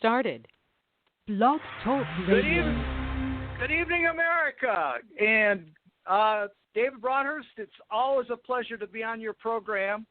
started. Blog Talk Radio. Good evening, America. And David Broadhurst, it's always a pleasure to be on your program.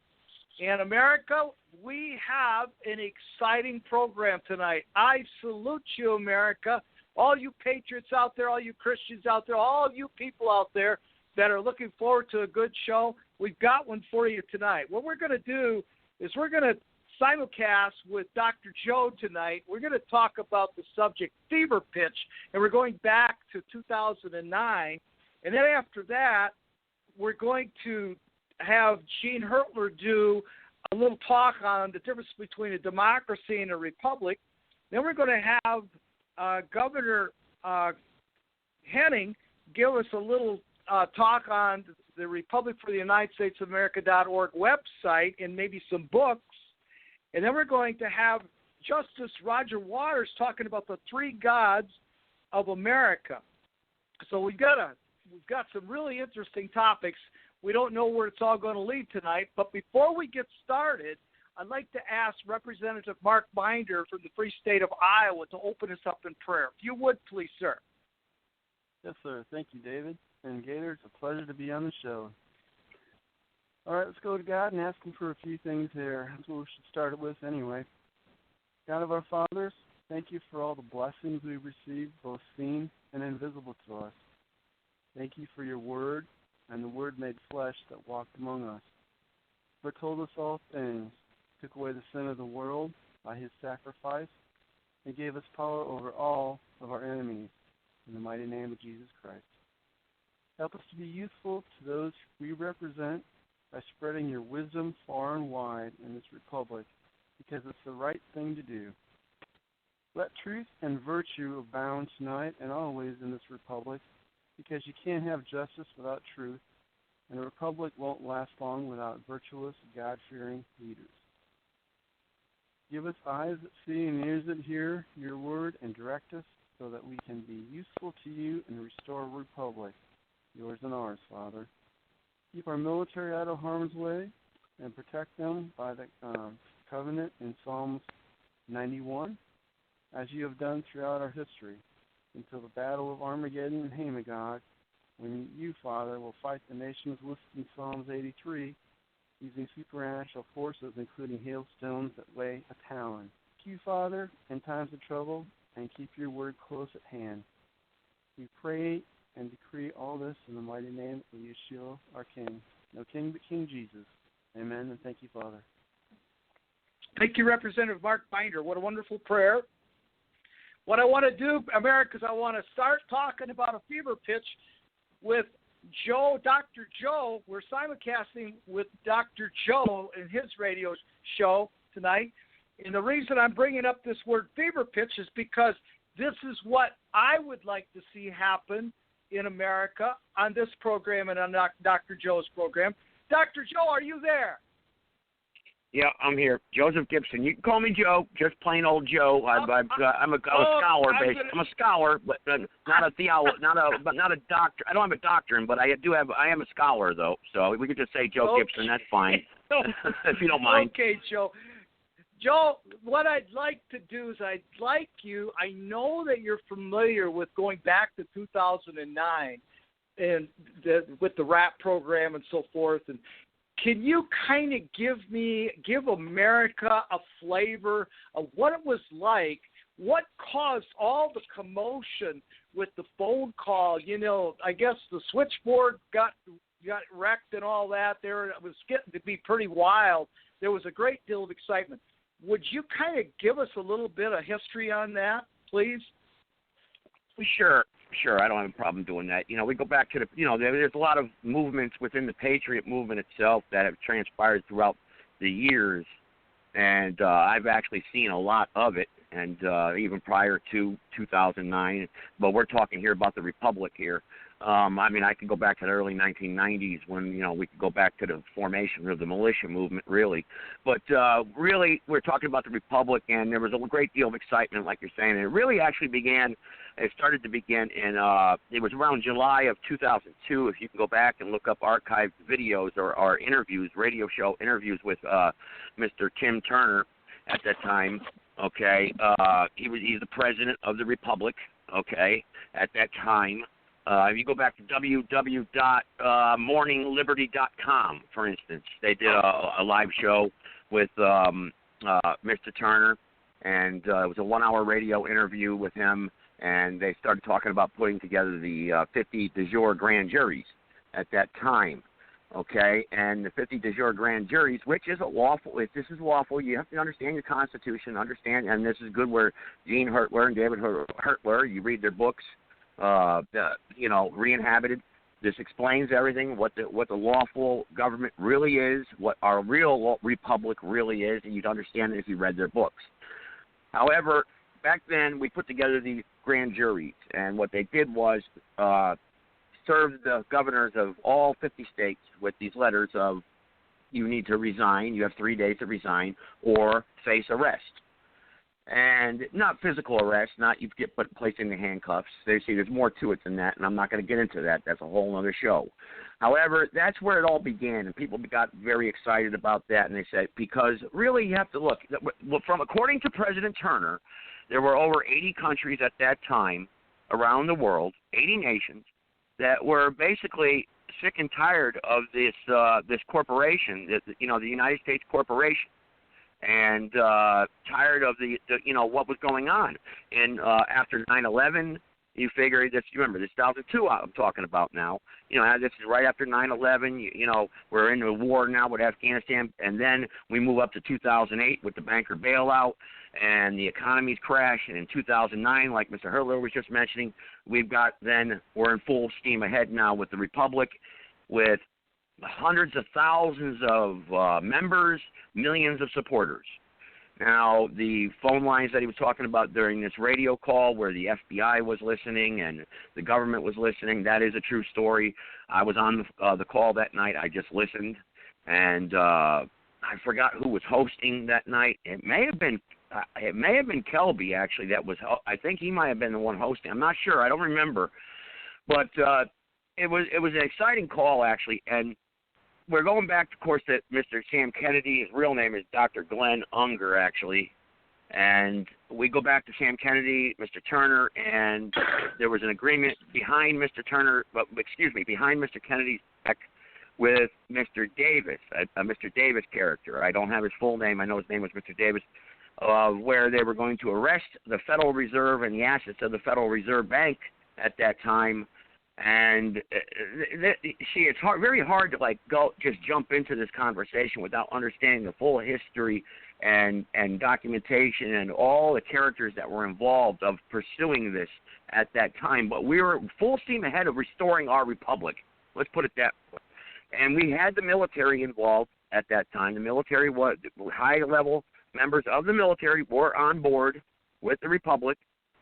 And America, we have an exciting program tonight. I salute you, America. All you patriots out there, all you Christians out there, all you people out there that are looking forward to a good show, we've got one for you tonight. What we're going to do is we're going to simulcast with Dr. Joe tonight. We're going to talk about the subject fever pitch, and we're going back to 2009. And then after that, we're going to have Gene Hertler do a little talk on the difference between a democracy and a republic. Then we're going to have Governor Henning give us a little talk on the Republic for the United States of America.org website and maybe some books. And then we're going to have Justice Roger Waters talking about the three gods of America. So we've got some really interesting topics. We don't know where it's all going to lead tonight, but before we get started, I'd like to ask Representative Mark Binder from the Free State of Iowa to open us up in prayer. If you would, please, sir. Yes, sir. Thank you, David. And Gator, it's a pleasure to be on the show. All right, let's go to God and ask him for a few things here. That's what we should start it with anyway. God of our fathers, thank you for all the blessings we've received, both seen and invisible to us. Thank you for your word and the word made flesh that walked among us. Foretold us all things, took away the sin of the world by his sacrifice, and gave us power over all of our enemies. In the mighty name of Jesus Christ. Help us to be useful to those we represent by spreading your wisdom far and wide in this republic, because it's the right thing to do. Let truth and virtue abound tonight and always in this republic, because you can't have justice without truth, and the republic won't last long without virtuous, God-fearing leaders. Give us eyes that see and ears that hear your word, and direct us so that we can be useful to you and restore a republic, yours and ours, Father. Keep our military out of harm's way and protect them by the covenant in Psalms 91, as you have done throughout our history, until the battle of Armageddon and Hamagog, when you, Father, will fight the nations listed in Psalms 83, using supernatural forces, including hailstones that weigh a talon. Keep you, Father, in times of trouble, and keep your word close at hand. We pray and decree all this in the mighty name of Yeshua, our King. No king but King Jesus. Amen, and thank you, Father. Thank you, Representative Mark Binder. What a wonderful prayer. What I want to do, America, is I want to start talking about a fever pitch with Joe, Dr. Joe. We're simulcasting with Dr. Joe in his radio show tonight. And the reason I'm bringing up this word fever pitch is because this is what I would like to see happen in America on this program and on Dr. Joe's program. Dr. Joe, are you there? Yeah, I'm here. Joseph Gibson. You can call me Joe, just plain old Joe. I'm a scholar, I'm a scholar, but not a doctor. I don't have a doctorate, but I am a scholar though. So we could just say Joe Gibson. That's fine, if you don't mind. Okay, Joe. Joe, what I'd like to do is I know that you're familiar with going back to 2009 and with the RAP program and so forth. And can you kind of give America a flavor of what it was like, what caused all the commotion with the phone call? You know, I guess the switchboard got wrecked and all that there. It was getting to be pretty wild. There was a great deal of excitement. Would you kind of give us a little bit of history on that, please? Sure. I don't have a problem doing that. You know, we go back to there's a lot of movements within the Patriot movement itself that have transpired throughout the years, and I've actually seen a lot of it, and even prior to 2009. But we're talking here about the Republic here. I mean, I could go back to the early 1990s when, we could go back to the formation of the militia movement, really. But really, we're talking about the Republic, and there was a great deal of excitement, like you're saying. And it really actually started to begin in, it was around July of 2002, if you can go back and look up archived videos or interviews, radio show interviews with Mr. Tim Turner at that time. Okay, he's the president of the Republic. Okay, at that time. If you go back to www.morningliberty.com, for instance, they did a live show with Mr. Turner, and it was a 1-hour radio interview with him, and they started talking about putting together the 50 de jure grand juries at that time. Okay, and the 50 de jure grand juries, which is lawful. If this is lawful, you have to understand your Constitution, and this is good where Gene Hertler and David Hertler, you read their books, Re-Inhabited. This explains everything, what the lawful government really is, what our real republic really is, and you'd understand it if you read their books. However, back then we put together these grand juries, and what they did was serve the governors of all 50 states with these letters of you need to resign, you have 3 days to resign, or face arrest. And not physical arrest, not you get placed in the handcuffs. There's more to it than that, and I'm not going to get into that. That's a whole other show. However, that's where it all began, and people got very excited about that, and they said, because really you have to look, according to President Turner, there were over 80 countries at that time around the world, 80 nations, that were basically sick and tired of this corporation, the United States corporation, and tired of the what was going on. And after 9/11, you figure this. Remember, this 2002 I'm talking about now. This is right after 9/11. We're in a war now with Afghanistan, and then we move up to 2008 with the banker bailout, and the economy's crashed. And in 2009, like Mr. Hertler was just mentioning, we're in full steam ahead now with the Republic, with hundreds of thousands of members, millions of supporters. Now, the phone lines that he was talking about during this radio call where the FBI was listening and the government was listening, that is a true story. I was on the call that night. I just listened, and I forgot who was hosting that night. It may have been Kelby, actually. I think he might have been the one hosting. I'm not sure. I don't remember. But it was an exciting call, actually, and we're going back, of course, to Mr. Sam Kennedy. His real name is Dr. Glenn Unger, actually. And we go back to Sam Kennedy, Mr. Turner, and there was an agreement behind Mr. Kennedy's back with Mr. Davis, a Mr. Davis character. I don't have his full name. I know his name was Mr. Davis, where they were going to arrest the Federal Reserve and the assets of the Federal Reserve Bank at that time. And it's very hard to just jump into this conversation without understanding the full history and documentation and all the characters that were involved of pursuing this at that time. But we were full steam ahead of restoring our republic. Let's put it that way. And we had the military involved at that time. The military was high-level members of the military were on board with the republic.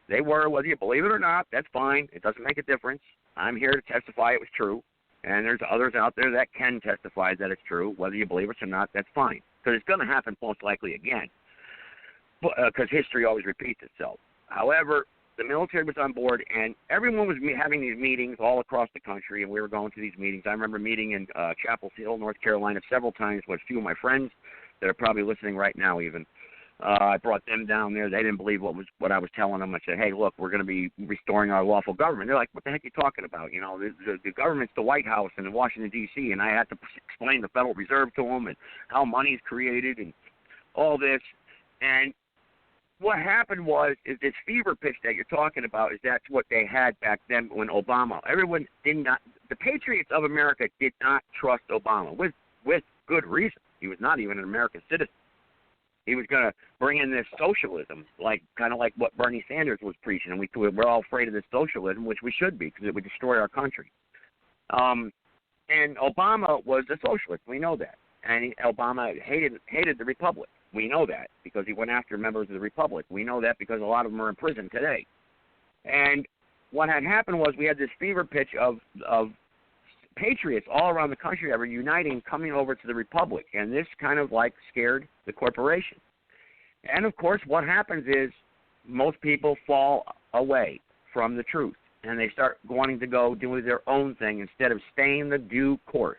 They were, whether you believe it or not, that's fine. It doesn't make a difference. I'm here to testify it was true, and there's others out there that can testify that it's true. Whether you believe it or not, that's fine, because it's going to happen most likely again, because history always repeats itself. However, the military was on board, and everyone was having these meetings all across the country, and we were going to these meetings. I remember meeting in Chapel Hill, North Carolina, several times with a few of my friends that are probably listening right now even. I brought them down there. They didn't believe what I was telling them. I said, hey, look, we're going to be restoring our lawful government. They're like, what the heck are you talking about? The government's the White House and in Washington, D.C., and I had to explain the Federal Reserve to them and how money's created and all this. And what happened was is this fever pitch that you're talking about is that's what they had back then when Obama. Everyone did not – the patriots of America did not trust Obama with good reason. He was not even an American citizen. He was going to bring in this socialism, kind of like what Bernie Sanders was preaching, and we're all afraid of this socialism, which we should be because it would destroy our country. And Obama was a socialist. We know that. And Obama hated the Republic. We know that because he went after members of the Republic. We know that because a lot of them are in prison today. And what had happened was we had this fever pitch of patriots all around the country that were uniting, coming over to the Republic, and this kind of scared the corporation. And of course, what happens is most people fall away from the truth, and they start wanting to go do their own thing instead of staying the due course.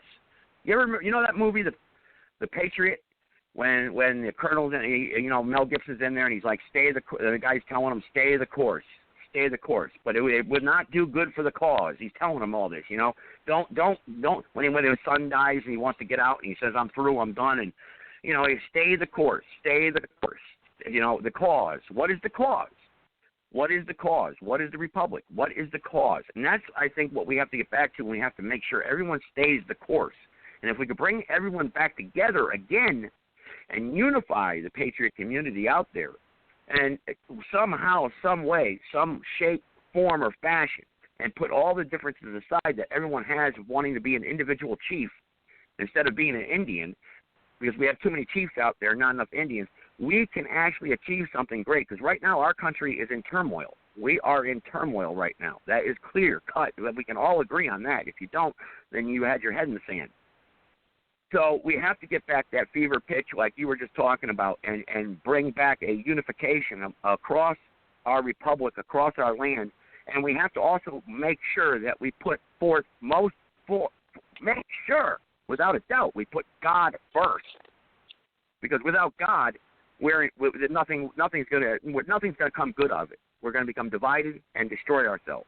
You know that movie, The Patriot? when the colonel's in, Mel Gibson's in there and he's like, the guy's telling him, stay the course. But it would not do good for the cause. He's telling him all this, Don't. When his son dies and he wants to get out and he says, I'm through, I'm done, and stay the course. The cause. What is the cause? What is the cause? What is the republic? What is the cause? And that's, I think, what we have to get back to. We have to make sure everyone stays the course. And if we could bring everyone back together again and unify the patriot community out there, and somehow, some way, some shape, form, or fashion, and put all the differences aside that everyone has of wanting to be an individual chief instead of being an Indian, because we have too many chiefs out there, not enough Indians, we can actually achieve something great. Because right now our country is in turmoil. We are in turmoil right now. That is clear cut. We can all agree on that. If you don't, then you had your head in the sand. So we have to get back that fever pitch like you were just talking about and bring back a unification across our republic, across our land. And we have to also make sure that we put forth make sure, without a doubt, we put God first. Because without God, nothing's going to come good of it. We're going to become divided and destroy ourselves.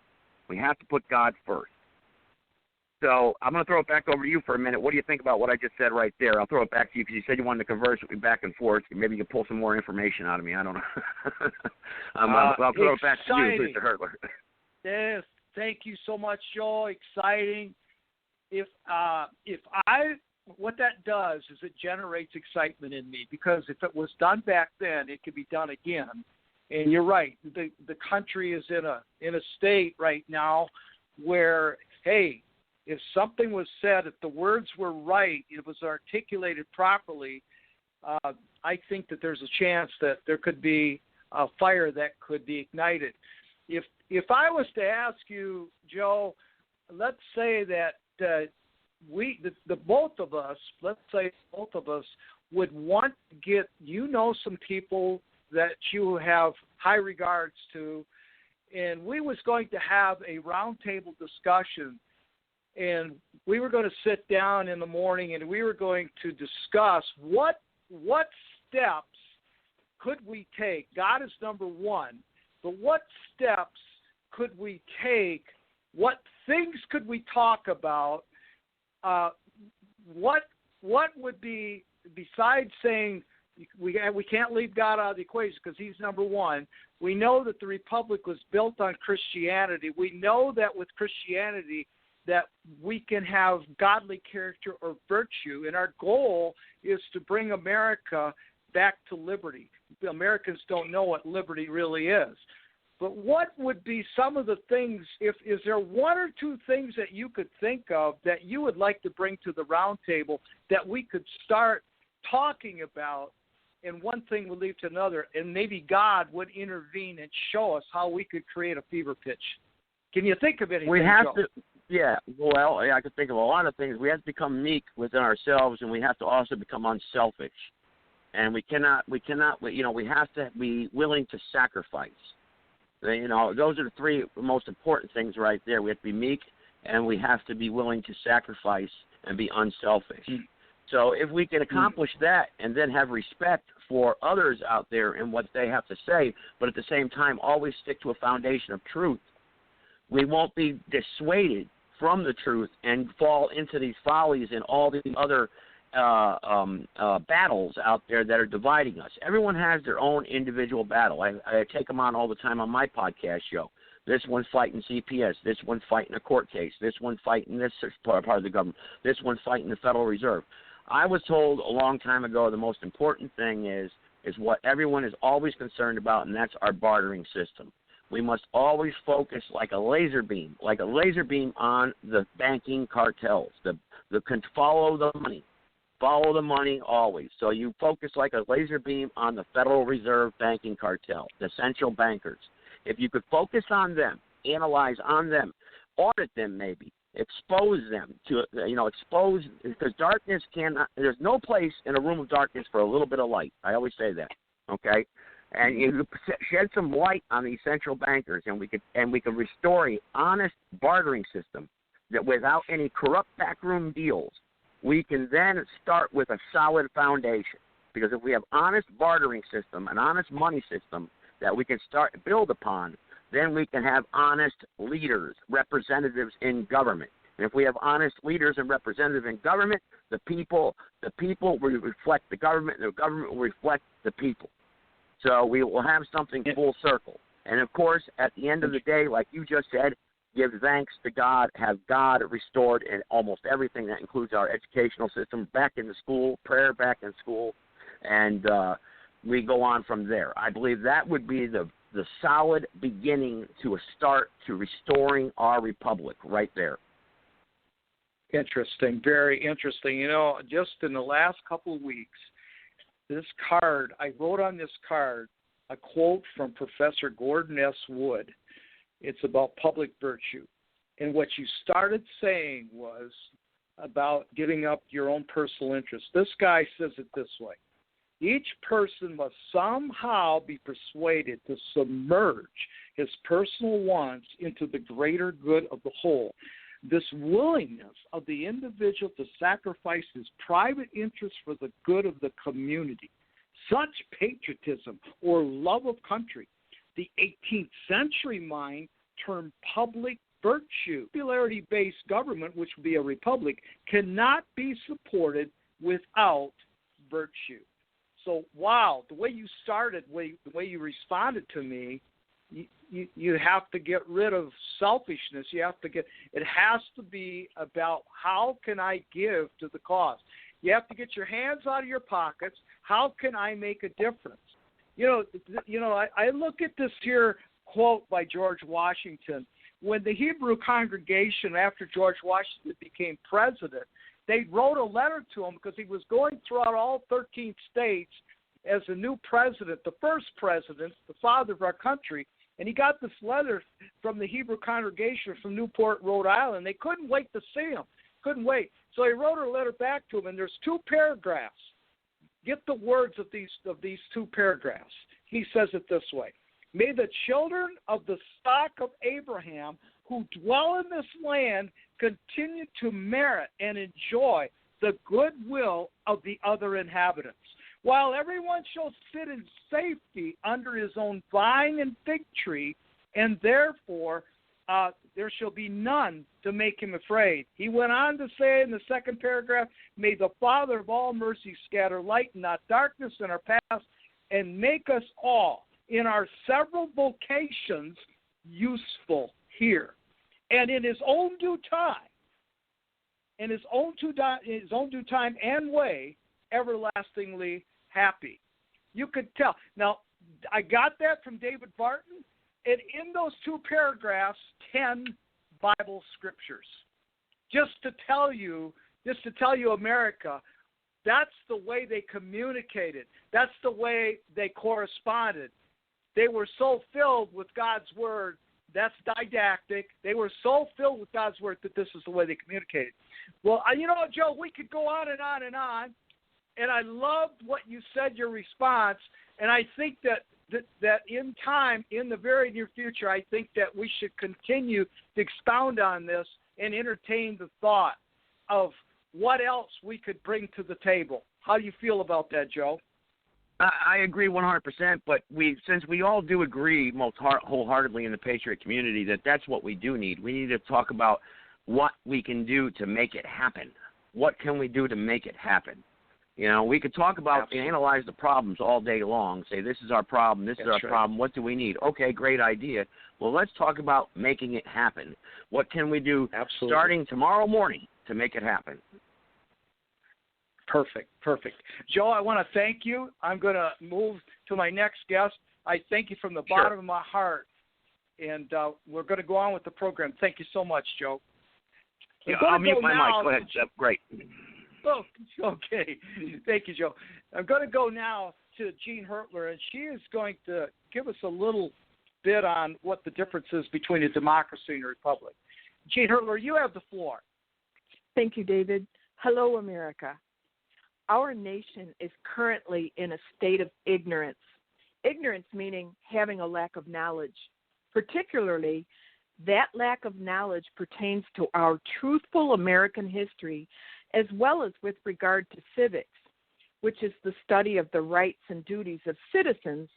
We have to put God first. So I'm going to throw it back over to you for a minute. What do you think about what I just said right there? I'll throw it back to you because you said you wanted to converse with me back and forth. Maybe you can pull some more information out of me. I don't know. I'll throw it back to you, Mr. Hurtler. Yes, thank you so much, Joe. Exciting. What that does is it generates excitement in me, because if it was done back then, it could be done again. And you're right. The country is in a state right now where, hey, if something was said, if the words were right, it was articulated properly, I think that there's a chance that there could be a fire that could be ignited. If I was to ask you, Joe, let's say that both of us would want to get, some people that you have high regards to, and we was going to have a roundtable discussion. And we were going to sit down in the morning and we were going to discuss what steps could we take. God is number one, but what steps could we take? What things could we talk about? What would be, besides saying we can't leave God out of the equation because he's number one. We know that the republic was built on Christianity. We know that with Christianity that we can have godly character or virtue, and our goal is to bring America back to liberty. The Americans don't know what liberty really is. But what would be some of the things, is there one or two things that you could think of that you would like to bring to the round table that we could start talking about, and one thing would lead to another, and maybe God would intervene and show us how we could create a fever pitch? Can you think of anything? We have Joe? to. Yeah, well, I could think of a lot of things. We have to become meek within ourselves, and we have to also become unselfish. And we have to be willing to sacrifice. Those are the three most important things right there. We have to be meek, and we have to be willing to sacrifice and be unselfish. So if we can accomplish that and then have respect for others out there and what they have to say, but at the same time always stick to a foundation of truth, we won't be dissuaded from the truth and fall into these follies and all the other battles out there that are dividing us. Everyone has their own individual battle. I take them on all the time on my podcast show. This one's fighting CPS. This one's fighting a court case. This one's fighting this part of the government. This one's fighting the Federal Reserve. I was told a long time ago the most important thing is what everyone is always concerned about, and that's our bartering system. We must always focus like a laser beam on the banking cartels. Follow the money. Follow the money always. So you focus like a laser beam on the Federal Reserve banking cartel, the central bankers. If you could focus on them, analyze on them, audit them maybe, expose them to, because darkness there's no place in a room of darkness for a little bit of light. I always say that, okay? And you shed some light on these central bankers, and we could restore an honest bartering system that without any corrupt backroom deals, we can then start with a solid foundation. Because if we have honest bartering system, an honest money system that we can start to build upon, then we can have honest leaders, representatives in government. And if we have honest leaders and representatives in government, the people will reflect the government, and the government will reflect the people. So we will have something full circle. And, of course, at the end of the day, like you just said, give thanks to God, have God restored in almost everything. That includes our educational system, back in the school, prayer back in school, and we go on from there. I believe that would be the solid beginning to a start to restoring our republic right there. Interesting, very interesting. You know, just in the last couple of weeks, this card, I wrote on this card a quote from Professor Gordon S. Wood. It's about public virtue. And what you started saying was about giving up your own personal interest. This guy says it this way. Each person must somehow be persuaded to submerge his personal wants into the greater good of the whole. This willingness of the individual to sacrifice his private interests for the good of the community, such patriotism or love of country, the 18th century mind termed public virtue. Popularity-based government, which would be a republic, cannot be supported without virtue. So, wow, the way you started, the way you responded to me, you have to get rid of selfishness. It has to be about how can I give to the cause. You have to get your hands out of your pockets. How can I make a difference? I look at this here quote by George Washington. When the Hebrew congregation, after George Washington became president, they wrote a letter to him because he was going throughout all 13 states as a new president, the first president, the father of our country, and he got this letter from the Hebrew congregation from Newport, Rhode Island. They couldn't wait to see him, couldn't wait. So he wrote a letter back to him, and there's 2 paragraphs. Get the words of these 2 paragraphs. He says it this way. May the children of the stock of Abraham who dwell in this land continue to merit and enjoy the goodwill of the other inhabitants, while everyone shall sit in safety under his own vine and fig tree, and therefore there shall be none to make him afraid. He went on to say in the 2nd paragraph, may the Father of all mercy scatter light and not darkness in our paths, and make us all in our several vocations useful here. And in his own due time, and way, everlastingly happy. You could tell. Now, I got that from David Barton, and in those 2 paragraphs, 10 Bible scriptures. Just to tell you, America, that's the way they communicated. That's the way they corresponded. They were so filled with God's word. That's didactic. They were so filled with God's word that this is the way they communicated. Well, Joe, we could go on and on and on. And I loved what you said, your response. And I think that in time, in the very near future, I think that we should continue to expound on this and entertain the thought of what else we could bring to the table. How do you feel about that, Joe? I agree 100%, but since we all do agree most wholeheartedly in the Patriot community that that's what we do need, we need to talk about what we can do to make it happen. What can we do to make it happen? We could talk about and analyze the problems all day long, say this is our problem, this is our problem, what do we need? Okay, great idea. Well, let's talk about making it happen. What can we do starting tomorrow morning to make it happen? Perfect. Joe, I want to thank you. I'm going to move to my next guest. I thank you from the bottom of my heart, and we're going to go on with the program. Thank you so much, Joe. I'll mute my mic. Go ahead, Jeff. Great. Oh, okay. Thank you, Joe. I'm going to go now to Jean Hertler, and she is going to give us a little bit on what the difference is between a democracy and a republic. Jean Hertler, you have the floor. Thank you, David. Hello, America. Our nation is currently in a state of ignorance. Ignorance meaning having a lack of knowledge. Particularly, that lack of knowledge pertains to our truthful American history as well as with regard to civics. which is the study of the rights and duties of citizens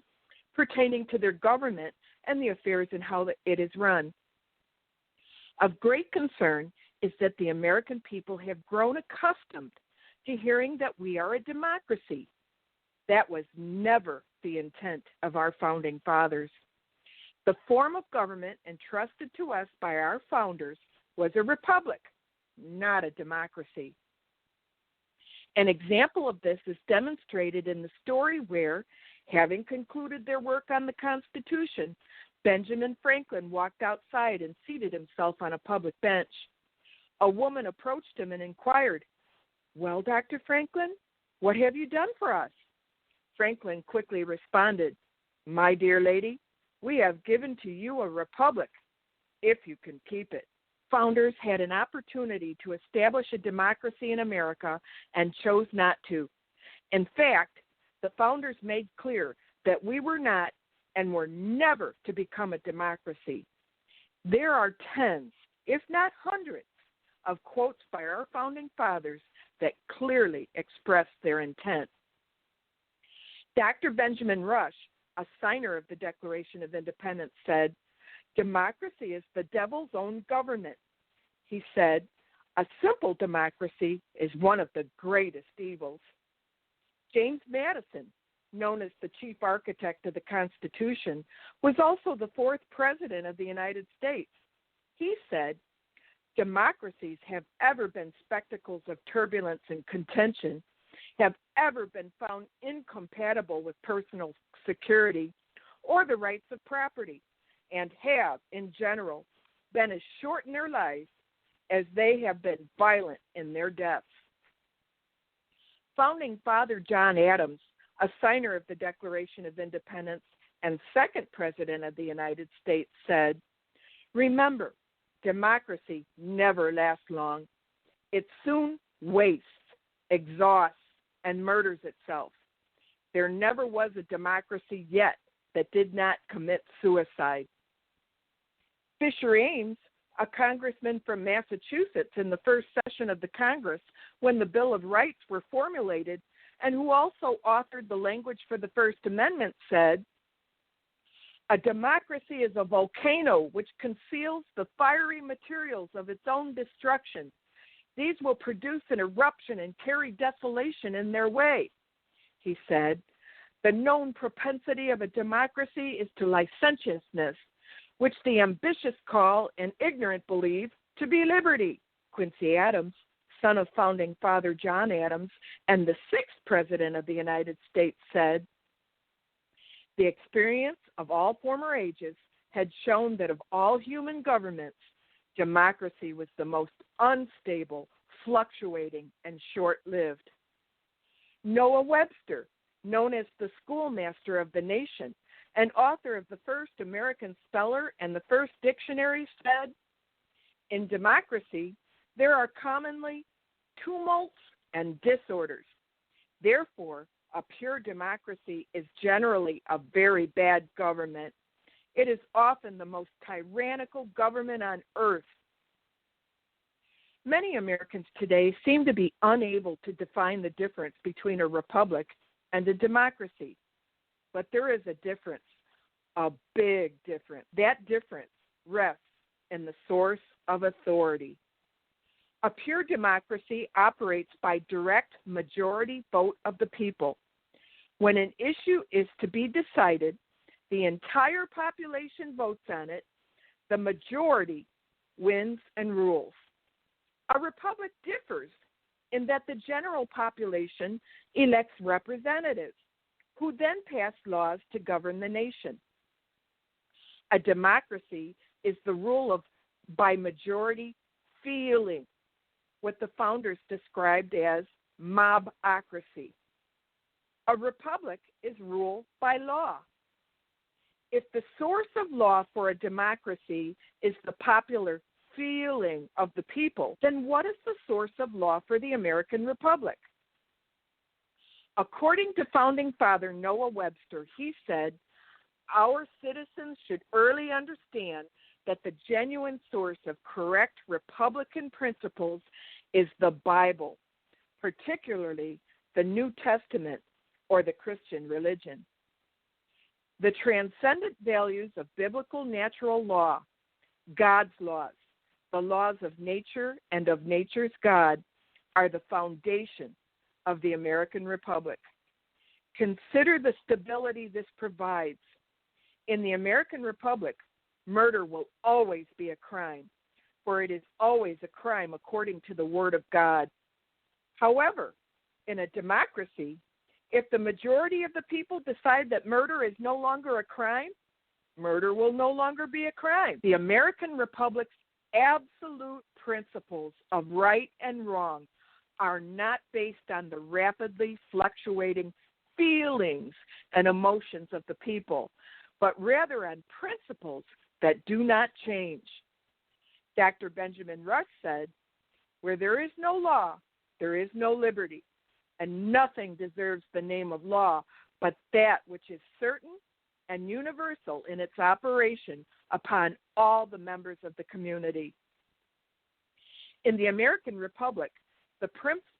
pertaining to their government and the affairs and how it is run. Of great concern is that the American people have grown accustomed to hearing that we are a democracy. That was never the intent of our founding fathers. The form of government entrusted to us by our founders was a republic, not a democracy. An example of this is demonstrated in the story where, having concluded their work on the Constitution, Benjamin Franklin walked outside and seated himself on a public bench. A woman approached him and inquired, "Well, Dr. Franklin, what have you done for us?" Franklin quickly responded, "My dear lady, we have given to you a republic, if you can keep it." Founders had an opportunity to establish a democracy in America and chose not to. In fact, the founders made clear that we were not and were never to become a democracy. There are tens, if not hundreds, of quotes by our founding fathers that clearly express their intent. Dr. Benjamin Rush, a signer of the Declaration of Independence, said, "Democracy is the devil's own government." He said, "A simple democracy is one of the greatest evils." James Madison, known as the chief architect of the Constitution, was also the fourth president of the United States. He said, "Democracies have ever been spectacles of turbulence and contention, have ever been found incompatible with personal security or the rights of property, and have, in general, been as short in their lives as they have been violent in their deaths." Founding Father John Adams, a signer of the Declaration of Independence and second President of the United States, said, "Remember, democracy never lasts long. It soon wastes, exhausts, and murders itself. There never was a democracy yet that did not commit suicide." Fisher Ames, a congressman from Massachusetts in the first session of the Congress when the Bill of Rights were formulated, and who also authored the language for the First Amendment, said, "A democracy is a volcano which conceals the fiery materials of its own destruction. These will produce an eruption and carry desolation in their way." He said, "The known propensity of a democracy is to licentiousness, which the ambitious call and ignorant believe to be liberty." Quincy Adams, son of founding Father John Adams and the sixth President of the United States, said, "The experience of all former ages had shown that of all human governments, democracy was the most unstable, fluctuating, and short-lived." Noah Webster, known as the schoolmaster of the nation and author of the first American speller and the first dictionary, said, "In democracy, there are commonly tumults and disorders. Therefore, a pure democracy is generally a very bad government. It is often the most tyrannical government on earth." Many Americans today seem to be unable to define the difference between a republic and a democracy. But there is a difference, a big difference. That difference rests in the source of authority. A pure democracy operates by direct majority vote of the people. When an issue is to be decided, the entire population votes on it. The majority wins and rules. A republic differs in that the general population elects representatives who then pass laws to govern the nation. A democracy is the rule of by majority feeling, what the founders described as mobocracy. A republic is rule by law. If the source of law for a democracy is the popular feeling of the people, then what is the source of law for the American Republic? According to founding father Noah Webster, he said, "Our citizens should early understand that the genuine source of correct Republican principles is the Bible, particularly the New Testament, or the Christian religion. The transcendent values of biblical natural law, God's laws, the laws of nature and of nature's God, are the foundation of the American Republic. Consider the stability this provides. In the American Republic, murder will always be a crime, for it is always a crime according to the Word of God. However, in a democracy, if the majority of the people decide that murder is no longer a crime, murder will no longer be a crime. The American Republic's absolute principles of right and wrong are not based on the rapidly fluctuating feelings and emotions of the people, but rather on principles that do not change. Dr. Benjamin Rush said, "Where there is no law, there is no liberty, and nothing deserves the name of law but that which is certain and universal in its operation upon all the members of the community." In the American Republic, the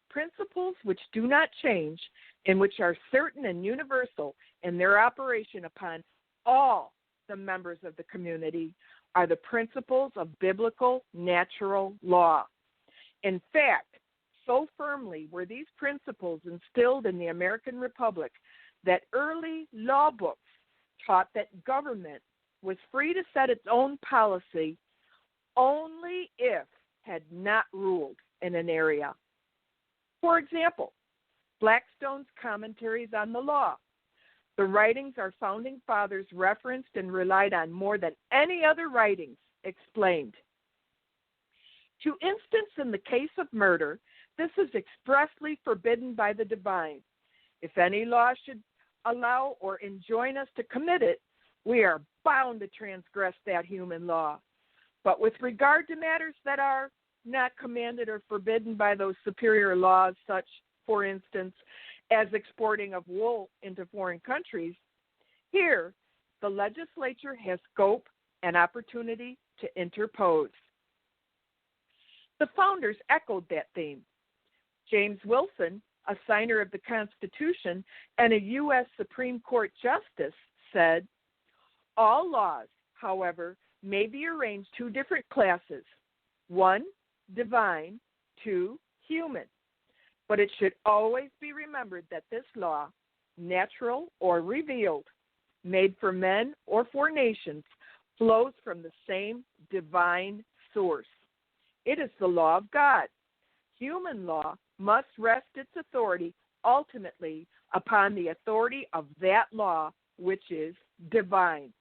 principles which do not change and which are certain and universal in their operation upon all the members of the community are the principles of biblical natural law. In fact, so firmly were these principles instilled in the American Republic that early law books taught that government was free to set its own policy only if had not ruled in an area. For example, Blackstone's Commentaries on the Law. The writings our founding fathers referenced and relied on more than any other writings explained. To instance, in the case of murder, this is expressly forbidden by the divine. If any law should allow or enjoin us to commit it, we are bound to transgress that human law. But with regard to matters that are not commanded or forbidden by those superior laws, such, for instance, as exporting of wool into foreign countries, here the legislature has scope and opportunity to interpose. The founders echoed that theme. James Wilson, a signer of the Constitution and a U.S. Supreme Court justice, said, "All laws, however, may be arranged two different classes. One, divine, two, human. But it should always be remembered that this law, natural or revealed, made for men or for nations, flows from the same divine source. It is the law of God. Human law must rest its authority ultimately upon the authority of that law which is divine."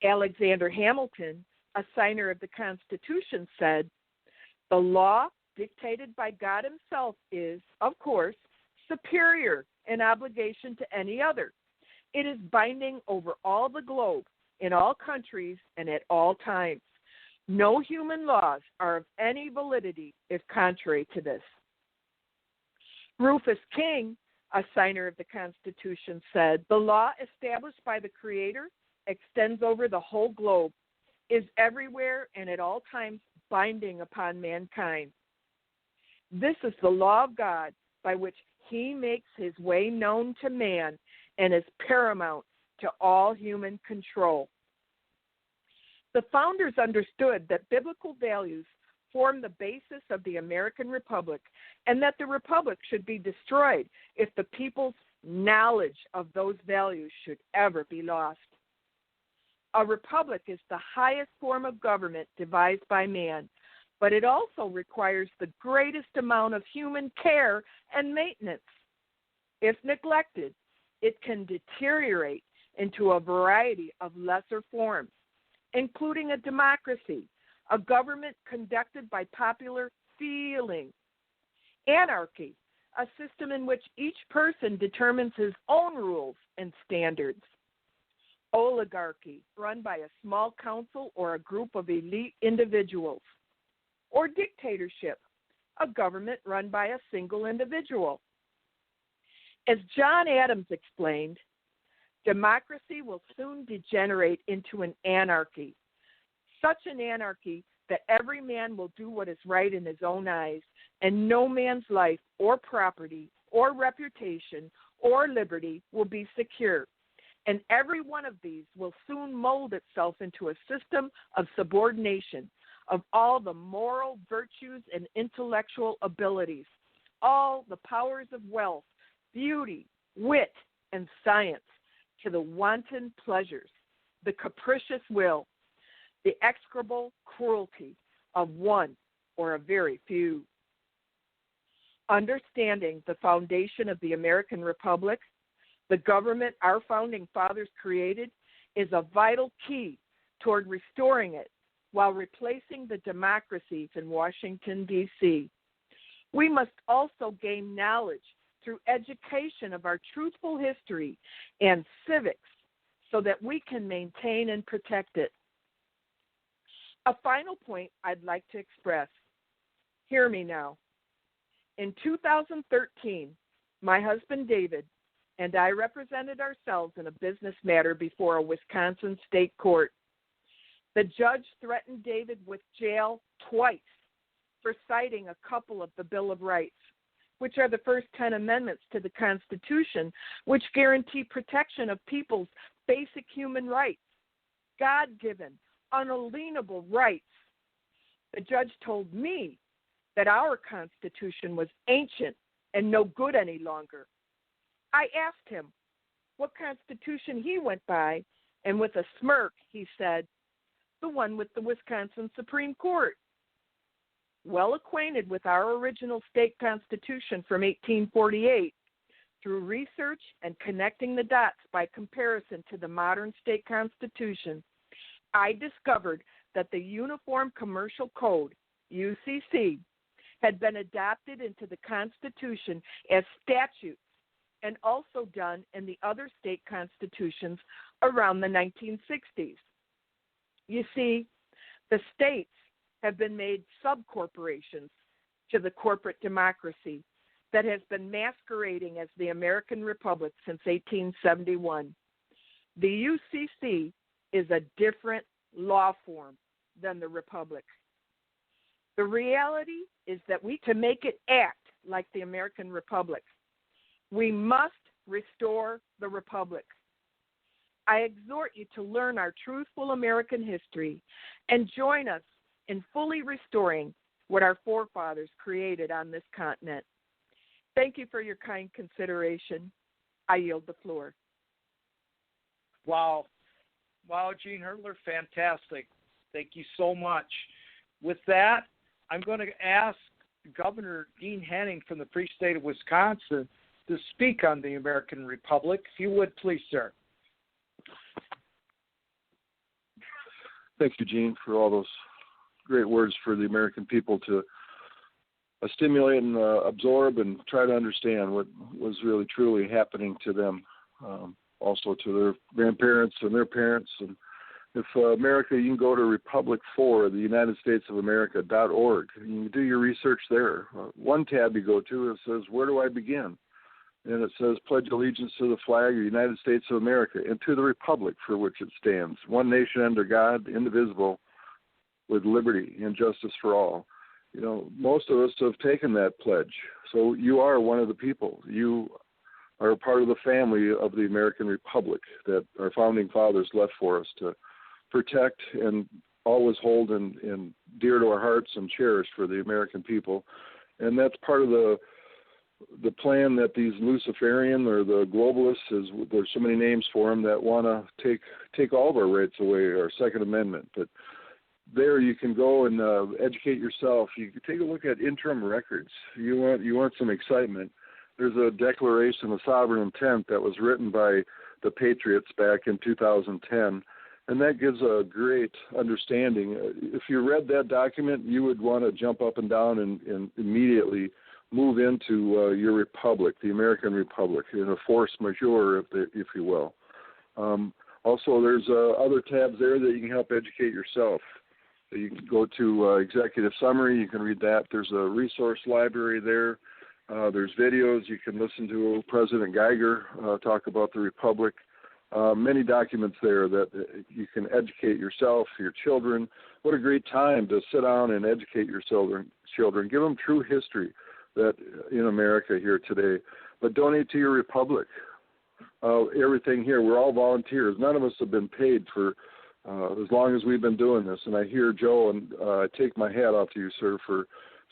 Alexander Hamilton, a signer of the Constitution, said, "The law dictated by God himself is, of course, superior in obligation to any other. It is binding over all the globe, in all countries, and at all times. No human laws are of any validity if contrary to this." Rufus King, a signer of the Constitution, said, "The law established by the Creator extends over the whole globe, is everywhere and at all times binding upon mankind. This is the law of God by which he makes his way known to man and is paramount to all human control." The founders understood that biblical values form the basis of the American Republic and that the Republic should be destroyed if the people's knowledge of those values should ever be lost. A republic is the highest form of government devised by man, but it also requires the greatest amount of human care and maintenance. If neglected, it can deteriorate into a variety of lesser forms, including a democracy, a government conducted by popular feeling, anarchy, a system in which each person determines his own rules and standards, oligarchy, run by a small council or a group of elite individuals, or dictatorship, a government run by a single individual. As John Adams explained, democracy will soon degenerate into an anarchy. Such an anarchy that every man will do what is right in his own eyes, and no man's life or property or reputation or liberty will be secure. And every one of these will soon mold itself into a system of subordination of all the moral virtues and intellectual abilities, all the powers of wealth, beauty, wit, and science, to the wanton pleasures, the capricious will, the execrable cruelty of one or a very few. Understanding the foundation of the American Republic, the government our founding fathers created, is a vital key toward restoring it while replacing the democracies in Washington, D.C. We must also gain knowledge through education of our truthful history and civics so that we can maintain and protect it. A final point I'd like to express. Hear me now. In 2013, my husband David and I represented ourselves in a business matter before a Wisconsin state court. The judge threatened David with jail twice for citing a couple of the Bill of Rights, which are the first 10 amendments to the Constitution, which guarantee protection of people's basic human rights, God-given, unalienable rights. The judge told me that our Constitution was ancient and no good any longer. I asked him what Constitution he went by, and with a smirk he said, the one with the Wisconsin Supreme Court. Well acquainted with our original state constitution from 1848, through research and connecting the dots by comparison to the modern state constitution, I discovered that the Uniform Commercial Code, UCC, had been adopted into the Constitution as statutes and also done in the other state constitutions around the 1960s. You see, the states have been made sub-corporations to the corporate democracy that has been masquerading as the American Republic since 1871. The UCC is a different law form than the Republic. The reality is that to make it act like the American Republic, we must restore the Republic. I exhort you to learn our truthful American history and join us in fully restoring what our forefathers created on this continent. Thank you for your kind consideration. I yield the floor. Wow, Gene Hurtler, fantastic. Thank you so much. With that, I'm going to ask Governor Dean Henning from the Free State of Wisconsin to speak on the American Republic. If you would, please, sir. Thank you, Gene, for all those great words for the American people to stimulate and absorb and try to understand what was really truly happening to them, also to their grandparents and their parents. And if America, you can go to Republic4, the United States of America.org. You can do your research there. One tab you go to, it says, where do I begin? And it says, pledge allegiance to the flag of the United States of America and to the republic for which it stands, one nation under God, indivisible, with liberty and justice for all. You know, most of us have taken that pledge. So you are one of the people. You are a part of the family of the American Republic that our founding fathers left for us to protect and always hold in dear to our hearts and cherish for the American people. And that's part of the plan that these Luciferian or the globalists, there's so many names for them, that want to take all of our rights away, our Second Amendment. But there you can go and educate yourself. You can take a look at interim records. You want some excitement. There's a Declaration of Sovereign Intent that was written by the Patriots back in 2010, and that gives a great understanding. If you read that document, you would want to jump up and down and immediately move into your republic, the American Republic, in a force majeure, if you will. Also, there's other tabs there that you can help educate yourself. You can go to Executive Summary. You can read that. There's a resource library there. There's videos. You can listen to President Geiger talk about the Republic. Many documents there that you can educate yourself, your children. What a great time to sit down and educate your children. Give them true history that in America here today. But donate to your republic. Everything here, we're all volunteers. None of us have been paid for as long as we've been doing this. And I hear Joe, and I take my hat off to you, sir, for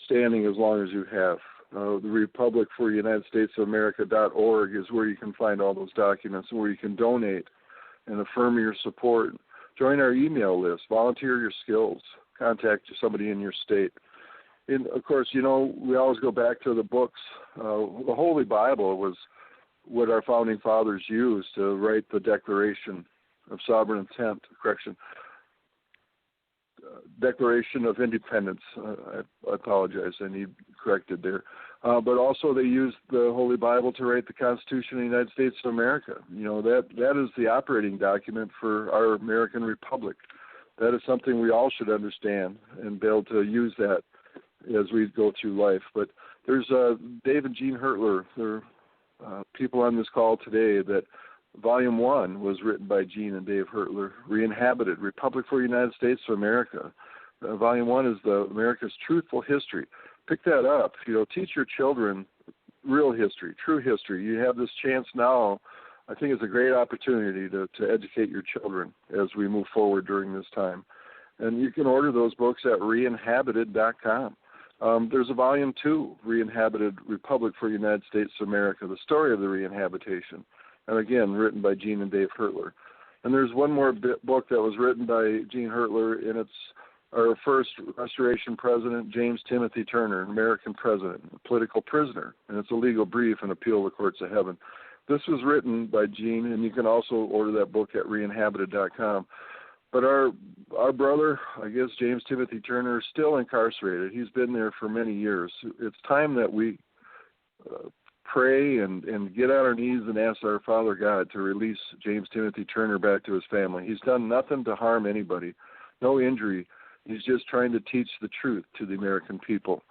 standing as long as you have. The Republic for United States of America.org is where you can find all those documents and where you can donate and affirm your support. Join our email list. Volunteer your skills. Contact somebody in your state. And, of course, we always go back to the books. The Holy Bible was what our founding fathers used to write the Declaration of Sovereign Intent, Declaration of Independence. I apologize, I need corrected there. But also they used the Holy Bible to write the Constitution of the United States of America. That is the operating document for our American Republic. That is something we all should understand and be able to use that as we go through life. But there's Dave and Jean Hertler. There are people on this call today that Volume 1 was written by Jean and Dave Hertler, Re-Inhabited, Republic for the United States of America. Volume 1 is America's Truthful History. Pick that up. Teach your children real history, true history. You have this chance now. I think it's a great opportunity to educate your children as we move forward during this time. And you can order those books at reinhabited.com. There's a Volume 2, Re-Inhabited, Republic for the United States of America, the story of the re-inhabitation. And again, written by Jean and Dave Hertler. And there's one more book that was written by Jean Hertler, and it's our first Restoration President, James Timothy Turner, an American president, a political prisoner, and it's a legal brief and appeal to the courts of heaven. This was written by Jean, and you can also order that book at reinhabited.com. But our brother, I guess James Timothy Turner, is still incarcerated. He's been there for many years. It's time that we pray and get on our knees and ask our Father God to release James Timothy Turner back to his family. He's done nothing to harm anybody, no injury. He's just trying to teach the truth to the American people.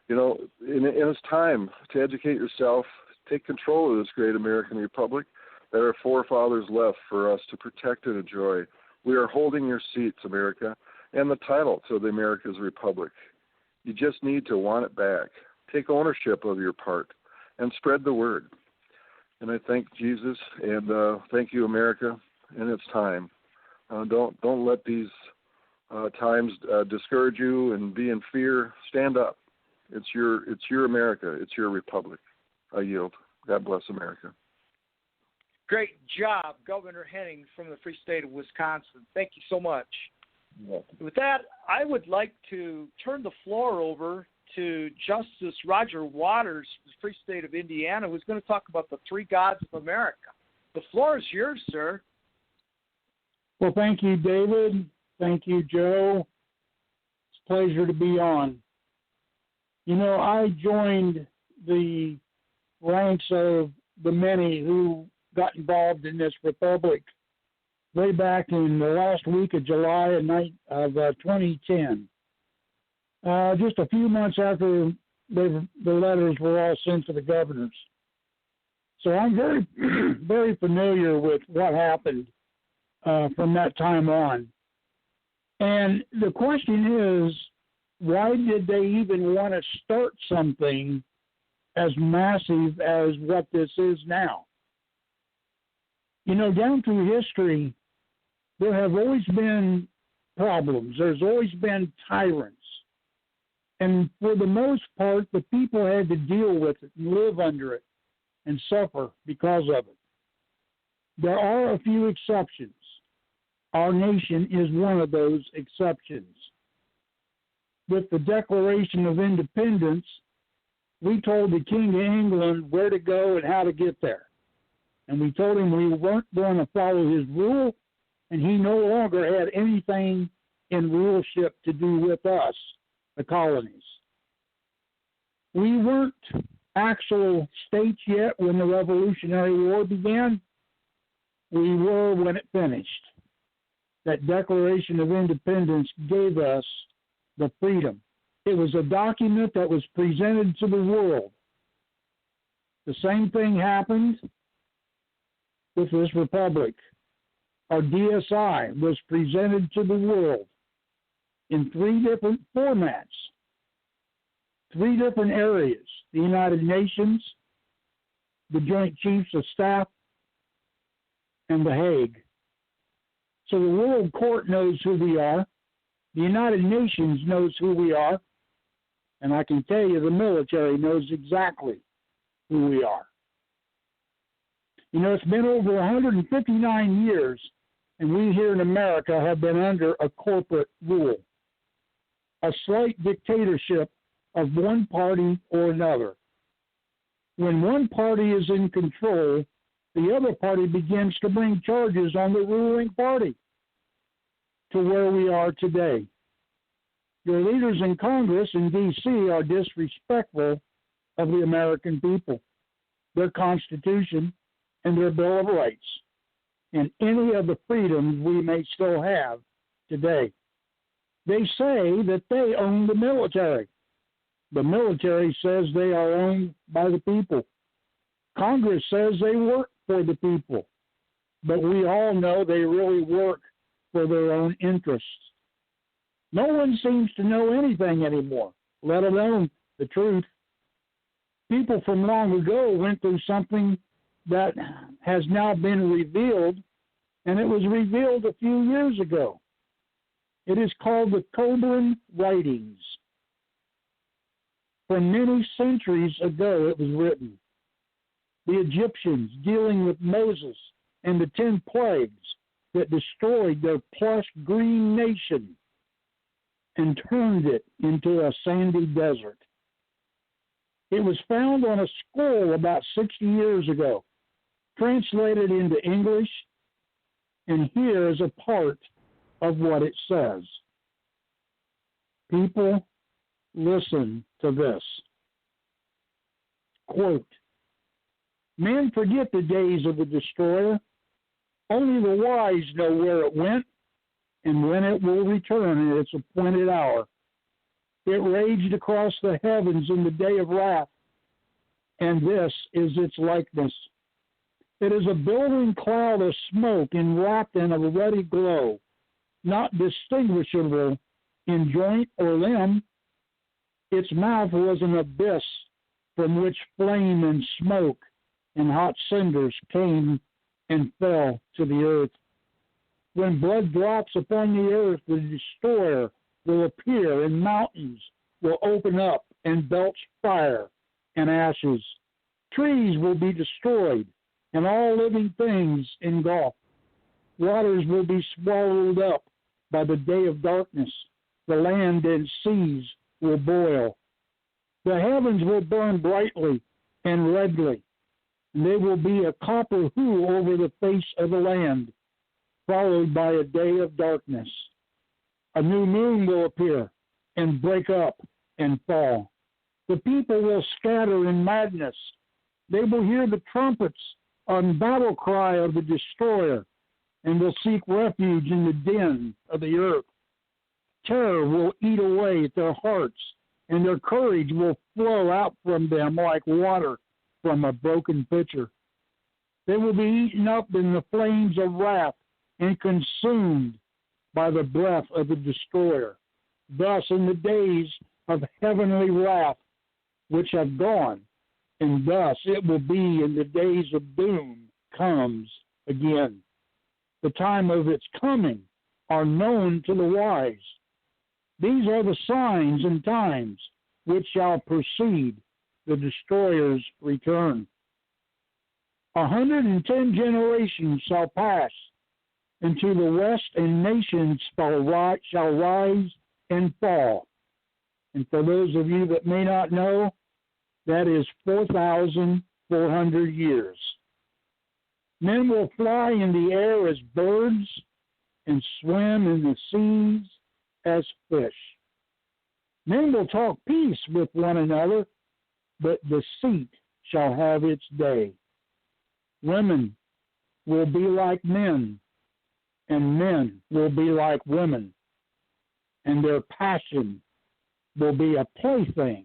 And it's time to educate yourself, take control of this great American Republic that our forefathers left for us to protect and enjoy. We are holding your seats, America, and the title to the America's Republic. You just need to want it back. Take ownership of your part and spread the word. And I thank Jesus and thank you, America, and it's time. Don't let these times discourage you and be in fear. Stand up. It's your America. It's your republic. I yield. God bless America. Great job, Governor Henning from the free state of Wisconsin. Thank you so much. With that, I would like to turn the floor over to Justice Roger Waters, the free state of Indiana, who's going to talk about the three gods of America. The floor is yours, sir. Well, thank you, David. Thank you, Joe. It's a pleasure to be on. I joined the ranks of the many who got involved in this republic way back in the last week of July of 2010. Just a few months after the letters were all sent to the governors. So I'm very, very familiar with what happened from that time on. And the question is, why did they even want to start something as massive as what this is now? Down through history, there have always been problems. There's always been tyrants. And for the most part, the people had to deal with it and live under it and suffer because of it. There are a few exceptions. Our nation is one of those exceptions. With the Declaration of Independence, we told the King of England where to go and how to get there. And we told him we weren't going to follow his rule, and he no longer had anything in ruleship to do with us, the colonies. We weren't actual states yet when the Revolutionary War began. We were when it finished. That Declaration of Independence gave us the freedom. It was a document that was presented to the world. The same thing happened with this republic. or DSI, was presented to the world in 3 different formats, 3 different areas: the United Nations, the Joint Chiefs of Staff, and The Hague. So the World Court knows who we are. The United Nations knows who we are. And I can tell you the military knows exactly who we are. You know, it's been over 159 years, and we here in America have been under a corporate rule, a slight dictatorship of one party or another. When one party is in control, the other party begins to bring charges on the ruling party to where we are today. Your leaders in Congress in D.C. are disrespectful of the American people, their Constitution, and their Bill of Rights, and any of the freedoms we may still have today. They say that they own the military. The military says they are owned by the people. Congress says they work for the people, but we all know they really work for their own interests. No one seems to know anything anymore, let alone the truth. People from long ago went through something that has now been revealed, and it was revealed a few years ago. It is called the Coburn Writings. From many centuries ago it was written. The Egyptians dealing with Moses and the 10 plagues that destroyed their plush green nation and turned it into a sandy desert. It was found on a scroll about 60 years ago, translated into English, and here is a part of what it says. People, listen to this. Quote, men forget the days of the destroyer. Only the wise know where it went and when it will return at its appointed hour. It raged across the heavens in the day of wrath, and this is its likeness. It is a billowing cloud of smoke enwrapped in a ruddy glow, not distinguishable in joint or limb. Its mouth was an abyss from which flame and smoke and hot cinders came and fell to the earth. When blood drops upon the earth, the destroyer will appear, and mountains will open up and belch fire and ashes. Trees will be destroyed, and all living things engulfed. Waters will be swallowed up by the day of darkness. The land and seas will boil. The heavens will burn brightly and redly. And there will be a copper hue over the face of the land, followed by a day of darkness. A new moon will appear and break up and fall. The people will scatter in madness. They will hear the trumpets and battle cry of the destroyer and will seek refuge in the den of the earth. Terror will eat away at their hearts, and their courage will flow out from them like water from a broken pitcher. They will be eaten up in the flames of wrath and consumed by the breath of the destroyer. Thus, in the days of heavenly wrath which have gone, and thus it will be in the days of doom comes again. The time of its coming are known to the wise. These are the signs and times which shall precede the destroyer's return. 110 generations shall pass into the west, and nations shall rise and fall. And for those of you that may not know, that is 4,400 years. Men will fly in the air as birds and swim in the seas as fish. Men will talk peace with one another, but deceit shall have its day. Women will be like men, and men will be like women, and their passion will be a plaything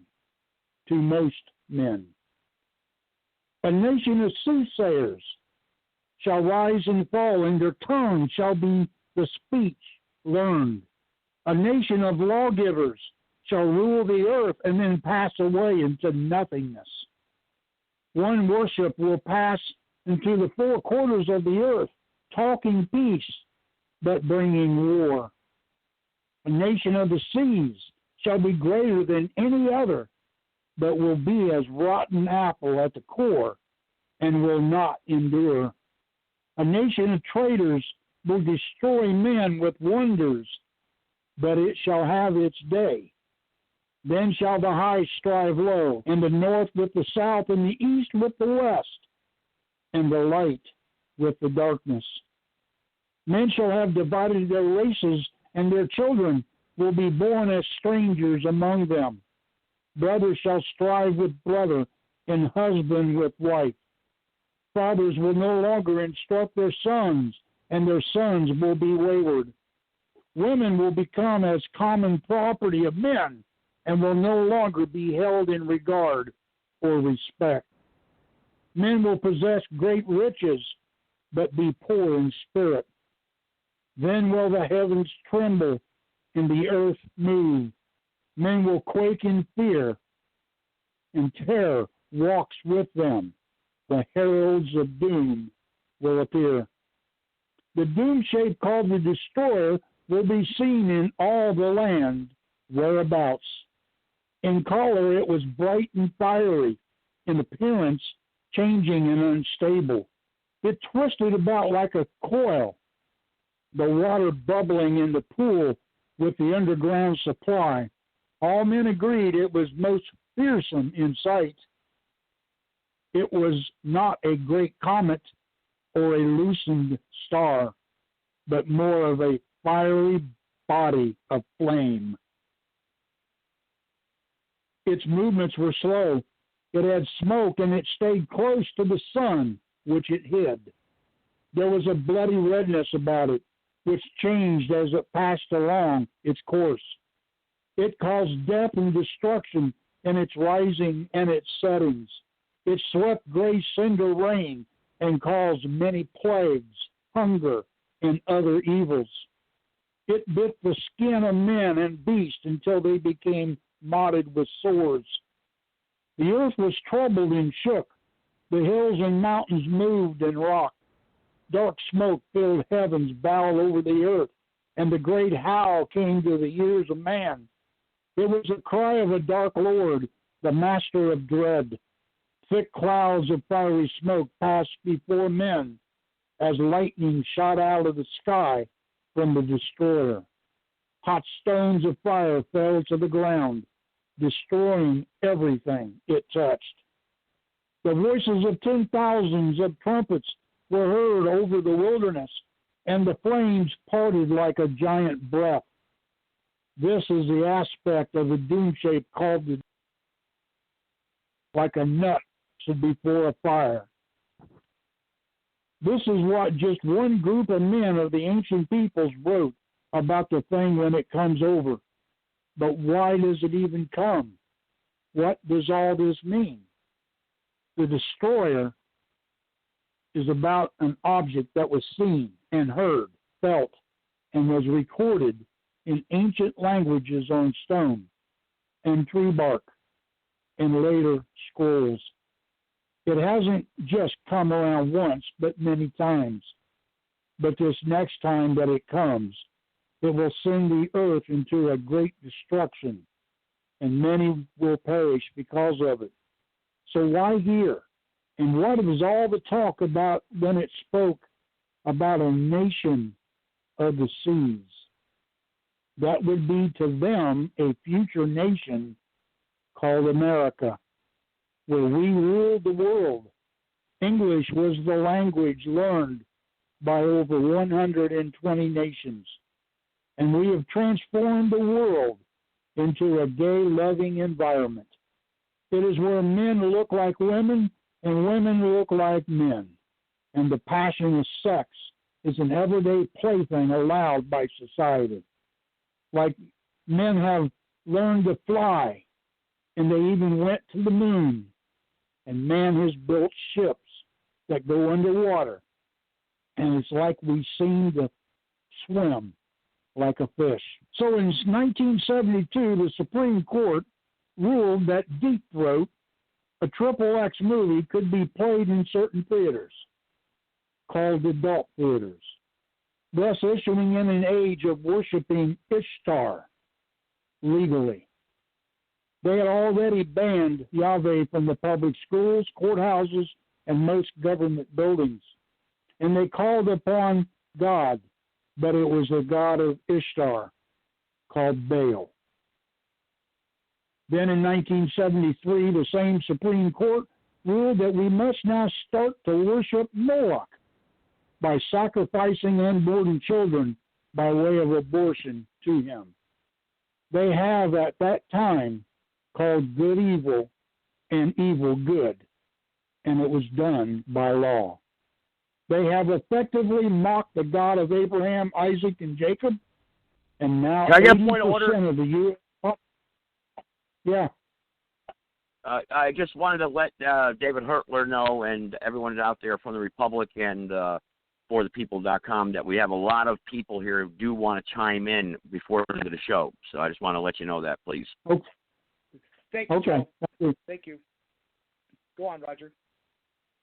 to most men. A nation of soothsayers shall rise and fall, and their tongue shall be the speech learned. A nation of lawgivers shall rule the earth and then pass away into nothingness. One worship will pass into the four quarters of the earth, talking peace, but bringing war. A nation of the seas shall be greater than any other, but will be as rotten apple at the core, and will not endure. A nation of traitors will destroy men with wonders, but it shall have its day. Then shall the high strive low, and the north with the south, and the east with the west, and the light with the darkness. Men shall have divided their races, and their children will be born as strangers among them. Brother shall strive with brother, and husband with wife. Fathers will no longer instruct their sons, and their sons will be wayward. Women will become as common property of men, and will no longer be held in regard or respect. Men will possess great riches, but be poor in spirit. Then will the heavens tremble, and the earth move. Men will quake in fear, and terror walks with them. The heralds of doom will appear. The doom shape called the Destroyer will be seen in all the land whereabouts. In color it was bright and fiery, in appearance changing and unstable. It twisted about like a coil, the water bubbling in the pool with the underground supply. All men agreed it was most fearsome in sight. It was not a great comet or a loosened star, but more of a fiery body of flame. Its movements were slow. It had smoke, and it stayed close to the sun, which it hid. There was a bloody redness about it, which changed as it passed along its course. It caused death and destruction in its rising and its settings. It swept gray cinder rain and caused many plagues, hunger, and other evils. It bit the skin of men and beasts until they became knotted with sores. The earth was troubled and shook. The hills and mountains moved and rocked. Dark smoke filled heavens, bowed over the earth, and the great howl came to the ears of man. It was a cry of a dark lord, the master of dread. Thick clouds of fiery smoke passed before men as lightning shot out of the sky from the destroyer. Hot stones of fire fell to the ground, destroying everything it touched. The voices of 10,000s of trumpets were heard over the wilderness, and the flames parted like a giant breath. This is the aspect of the doom shape called the like a nut before a fire. This is what just one group of men of the ancient peoples wrote about the thing when it comes over. But why does it even come? What does all this mean? The destroyer is about an object that was seen and heard, felt, and was recorded in ancient languages on stone and tree bark and later scrolls. It hasn't just come around once, but many times. But this next time that it comes, it will send the earth into a great destruction, and many will perish because of it. So why here? And what was all the talk about when it spoke about a nation of the seas? That would be to them a future nation called America, where we ruled the world. English was the language learned by over 120 nations, and we have transformed the world into a gay-loving environment. It is where men look like women and women look like men, and the passion of sex is an everyday plaything allowed by society. Like men have learned to fly, and they even went to the moon, and man has built ships that go underwater and it's like we seem to swim like a fish. So in 1972, the Supreme Court ruled that Deep Throat, a triple X movie, could be played in certain theaters called adult theaters, thus issuing in an age of worshiping Ishtar legally. They had already banned Yahweh from the public schools, courthouses, and most government buildings. And they called upon God, but it was the god of Ishtar, called Baal. Then in 1973, the same Supreme Court ruled that we must now start to worship Moloch by sacrificing unborn children by way of abortion to him. They have at that time called good evil and evil good, and it was done by law. They have effectively mocked the God of Abraham, Isaac, and Jacob, and now 80% of the U.S. Yeah. I just wanted to let David Hertler know and everyone out there from the Republic and forthepeople.com that we have a lot of people here who do want to chime in before the end of the show. So I just want to let you know that, please. Okay. Thank you. Okay. Thank you. Go on, Roger.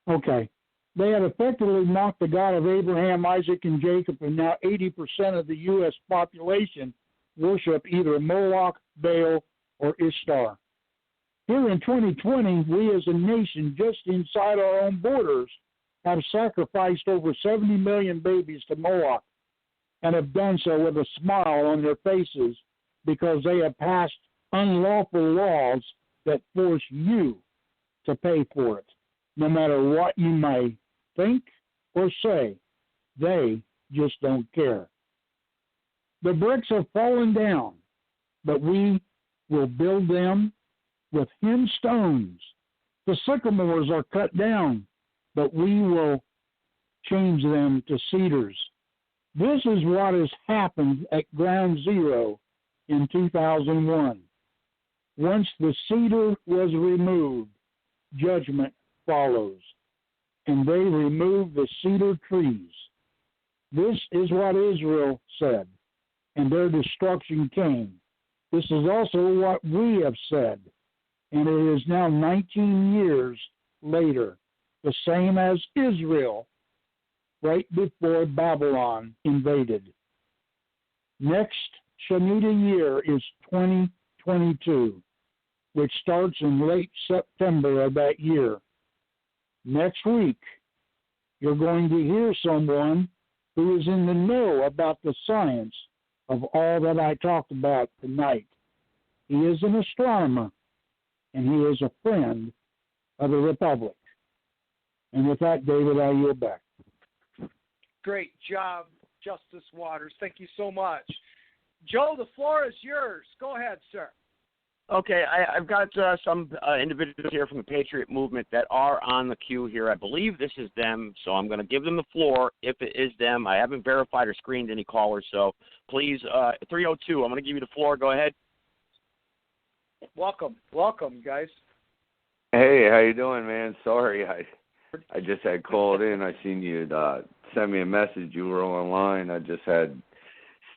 Okay. They had effectively mocked the God of Abraham, Isaac, and Jacob, and now 80% of the U.S. population worship either Moloch, Baal, or Ishtar. Here in 2020, we as a nation, just inside our own borders, have sacrificed over 70 million babies to Moloch and have done so with a smile on their faces because they have passed unlawful laws that force you to pay for it. No matter what you may think or say, they just don't care. The bricks have fallen down, but we will build them with hemmed stones. The sycamores are cut down, but we will change them to cedars. This is what has happened at Ground Zero in 2001. Once the cedar was removed, judgment follows, and they removed the cedar trees. This is what Israel said, and their destruction came. This is also what we have said, and it is now 19 years later, the same as Israel, right before Babylon invaded. Next Shemitah year is 2022, which starts in late September of that year. Next week, you're going to hear someone who is in the know about the science of all that I talked about tonight. He is an astronomer, and he is a friend of the Republic. And with that, David, I yield back. Great job, Justice Waters. Thank you so much. Joe, the floor is yours. Go ahead, sir. Okay, I've got some individuals here from the Patriot movement that are on the queue here. I believe this is them, so I'm going to give them the floor if it is them. I haven't verified or screened any callers, so please, 302, I'm going to give you the floor. Go ahead. Welcome, you guys. Hey, how you doing, man? Sorry, I just had called in. I seen you send me a message. You were online. I just had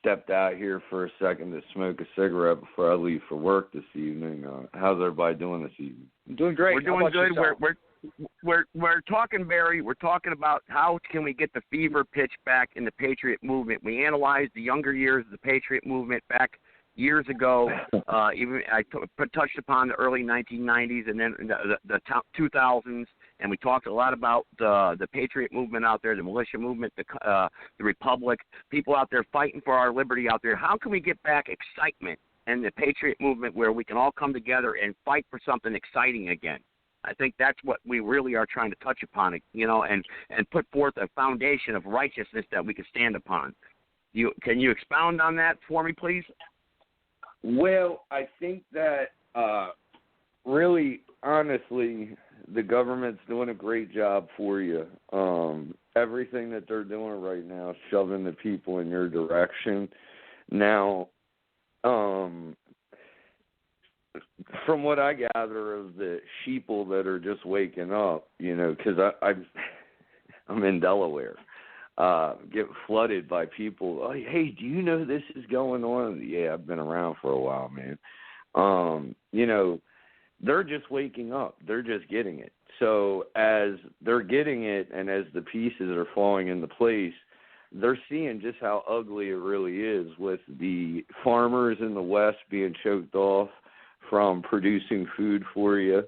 stepped out here for a second to smoke a cigarette before I leave for work this evening. How's everybody doing this evening? Doing great. We're doing good. We're talking, Barry. We're talking about how can we get the fever pitch back in the Patriot movement. We analyzed the younger years of the Patriot movement back years ago. Even I touched upon the early 1990s and then the 2000s, and we talked a lot about the Patriot movement out there, the militia movement, the Republic, people out there fighting for our liberty out there. How can we get back excitement in the Patriot movement where we can all come together and fight for something exciting again? I think that's what we really are trying to touch upon, and put forth a foundation of righteousness that we can stand upon. Can you expound on that for me, please? Well, I think that really, honestly, the government's doing a great job for you. Everything that they're doing right now is shoving the people in your direction. Now, from what I gather of the sheeple that are just waking up, because I'm in Delaware, get flooded by people. Oh, hey, do you know this is going on? Yeah, I've been around for a while, man. You know, they're just waking up. They're just getting it. So as they're getting it and as the pieces are falling into place, they're seeing just how ugly it really is, with the farmers in the West being choked off from producing food for you.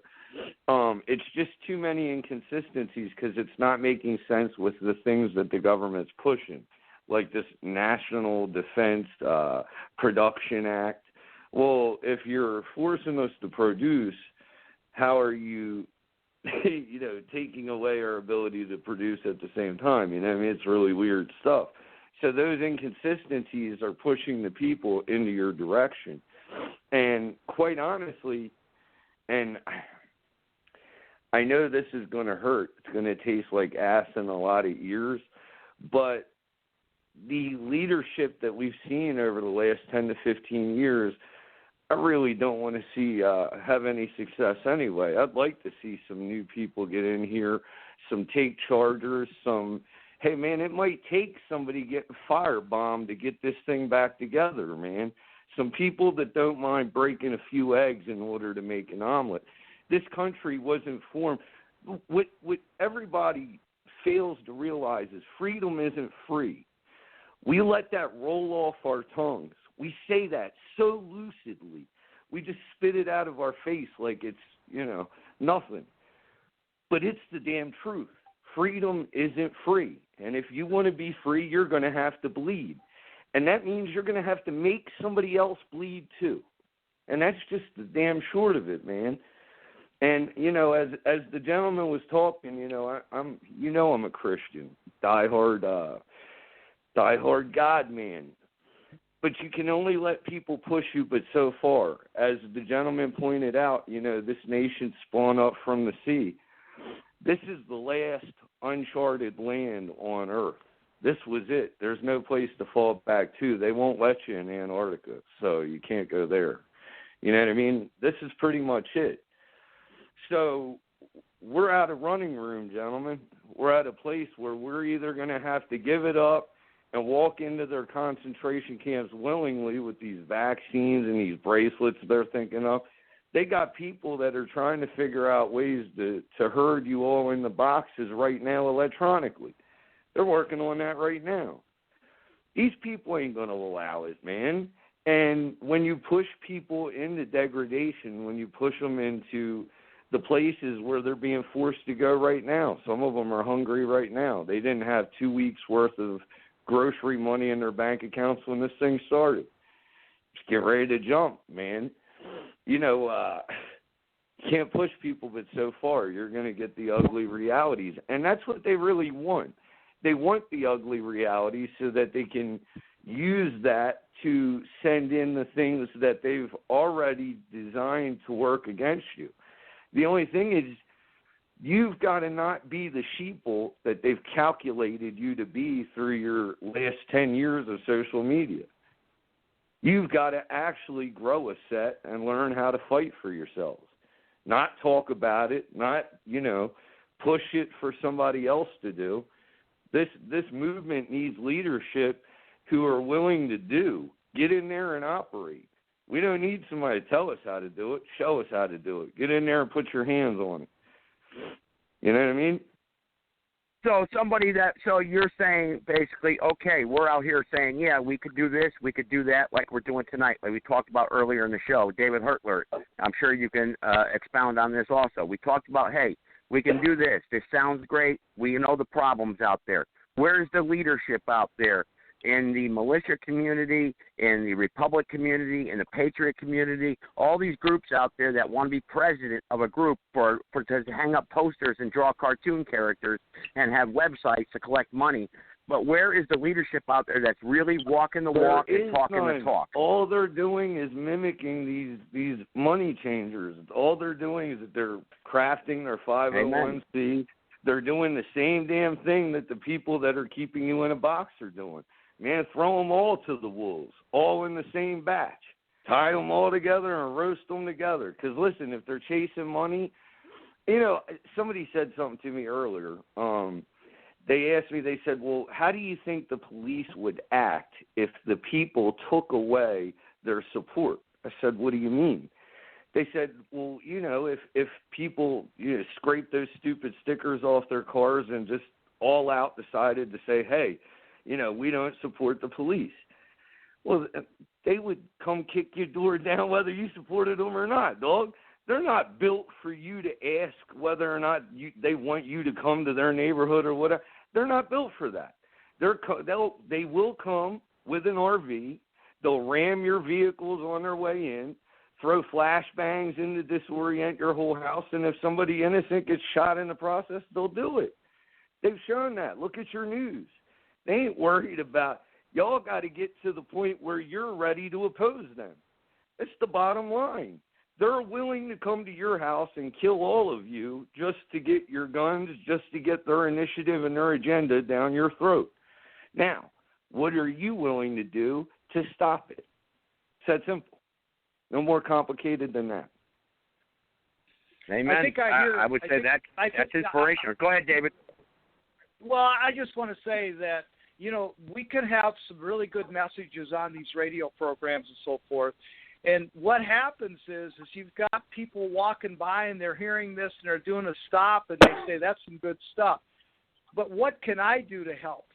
It's just too many inconsistencies because it's not making sense with the things that the government's pushing, like this National Defense Production Act. Well, if you're forcing us to produce, how are you, you know, taking away our ability to produce at the same time? You know, I mean, it's really weird stuff. So those inconsistencies are pushing the people into your direction. And quite honestly, and I know this is going to hurt. It's going to taste like ass in a lot of ears, but the leadership that we've seen over the last 10 to 15 years, I really don't want to see have any success anyway. I'd like to see some new people get in here, some take chargers, some, hey, man, it might take somebody getting firebombed to get this thing back together, man. Some people that don't mind breaking a few eggs in order to make an omelet. This country wasn't formed. What everybody fails to realize is freedom isn't free. We let that roll off our tongues. We say that so lucidly. We just spit it out of our face like it's, you know, nothing. But it's the damn truth. Freedom isn't free. And if you want to be free, you're going to have to bleed. And that means you're going to have to make somebody else bleed too. And that's just the damn short of it, man. And, you know, as the gentleman was talking, you know, I'm a Christian, diehard God man. But you can only let people push you but so far. As the gentleman pointed out, you know, this nation spawned up from the sea. This is the last uncharted land on Earth. This was it. There's no place to fall back to. They won't let you in Antarctica, so you can't go there. You know what I mean? This is pretty much it. So we're out of running room, gentlemen. We're at a place where we're either going to have to give it up and walk into their concentration camps willingly with these vaccines and these bracelets they're thinking of. They got people that are trying to figure out ways to herd you all in the boxes right now electronically. They're working on that right now. These people ain't going to allow it, man. And when you push people into degradation, when you push them into the places where they're being forced to go right now, some of them are hungry right now. They didn't have 2 weeks' worth of grocery money in their bank accounts when this thing started. Just get ready to jump, man. You know, you can't push people but so far. You're going to get the ugly realities. And that's what they really want. They want the ugly realities so that they can use that to send in the things that they've already designed to work against you. The only thing is, you've got to not be the sheeple that they've calculated you to be through your last 10 years of social media. You've got to actually grow a set and learn how to fight for yourselves. Not talk about it, not, you know, push it for somebody else to do. This movement needs leadership who are willing to do. Get in there and operate. We don't need somebody to tell us how to do it. Show us how to do it. Get in there and put your hands on it. You know what I mean? So you're saying basically, okay, we're out here saying, yeah, we could do this, we could do that, like we're doing tonight, like we talked about earlier in the show. David Hertler, I'm sure you can expound on this also. We talked about, hey, we can do this. This sounds great. We know the problems out there. Where's the leadership out there in the militia community, in the Republic community, in the Patriot community, all these groups out there that want to be president of a group for to hang up posters and draw cartoon characters and have websites to collect money. But where is the leadership out there that's really walking the walk and talking the talk? All they're doing is mimicking these money changers. All they're doing is that they're crafting their 501c. Amen. They're doing the same damn thing that the people that are keeping you in a box are doing. Man, throw them all to the wolves, all in the same batch. Tie them all together and roast them together. Because, listen, if they're chasing money, you know, somebody said something to me earlier. they asked me, they said, well, how do you think the police would act if the people took away their support? I said, what do you mean? They said, well, if people scrape those stupid stickers off their cars and just all out decided to say, hey, we don't support the police. Well, they would come kick your door down whether you supported them or not, dog. They're not built for you to ask whether or not they want you to come to their neighborhood or whatever. They're not built for that. They will come with an RV. They'll ram your vehicles on their way in, throw flashbangs in to disorient your whole house, and if somebody innocent gets shot in the process, they'll do it. They've shown that. Look at your news. They ain't worried about – y'all got to get to the point where you're ready to oppose them. It's the bottom line. They're willing to come to your house and kill all of you just to get your guns, just to get their initiative and their agenda down your throat. Now, what are you willing to do to stop it? It's that simple. No more complicated than that. Amen. I would say that's inspirational. Go ahead, David. Well, I just want to say that, we can have some really good messages on these radio programs and so forth. And what happens is you've got people walking by and they're hearing this and they're doing a stop and they say, that's some good stuff. But what can I do to help?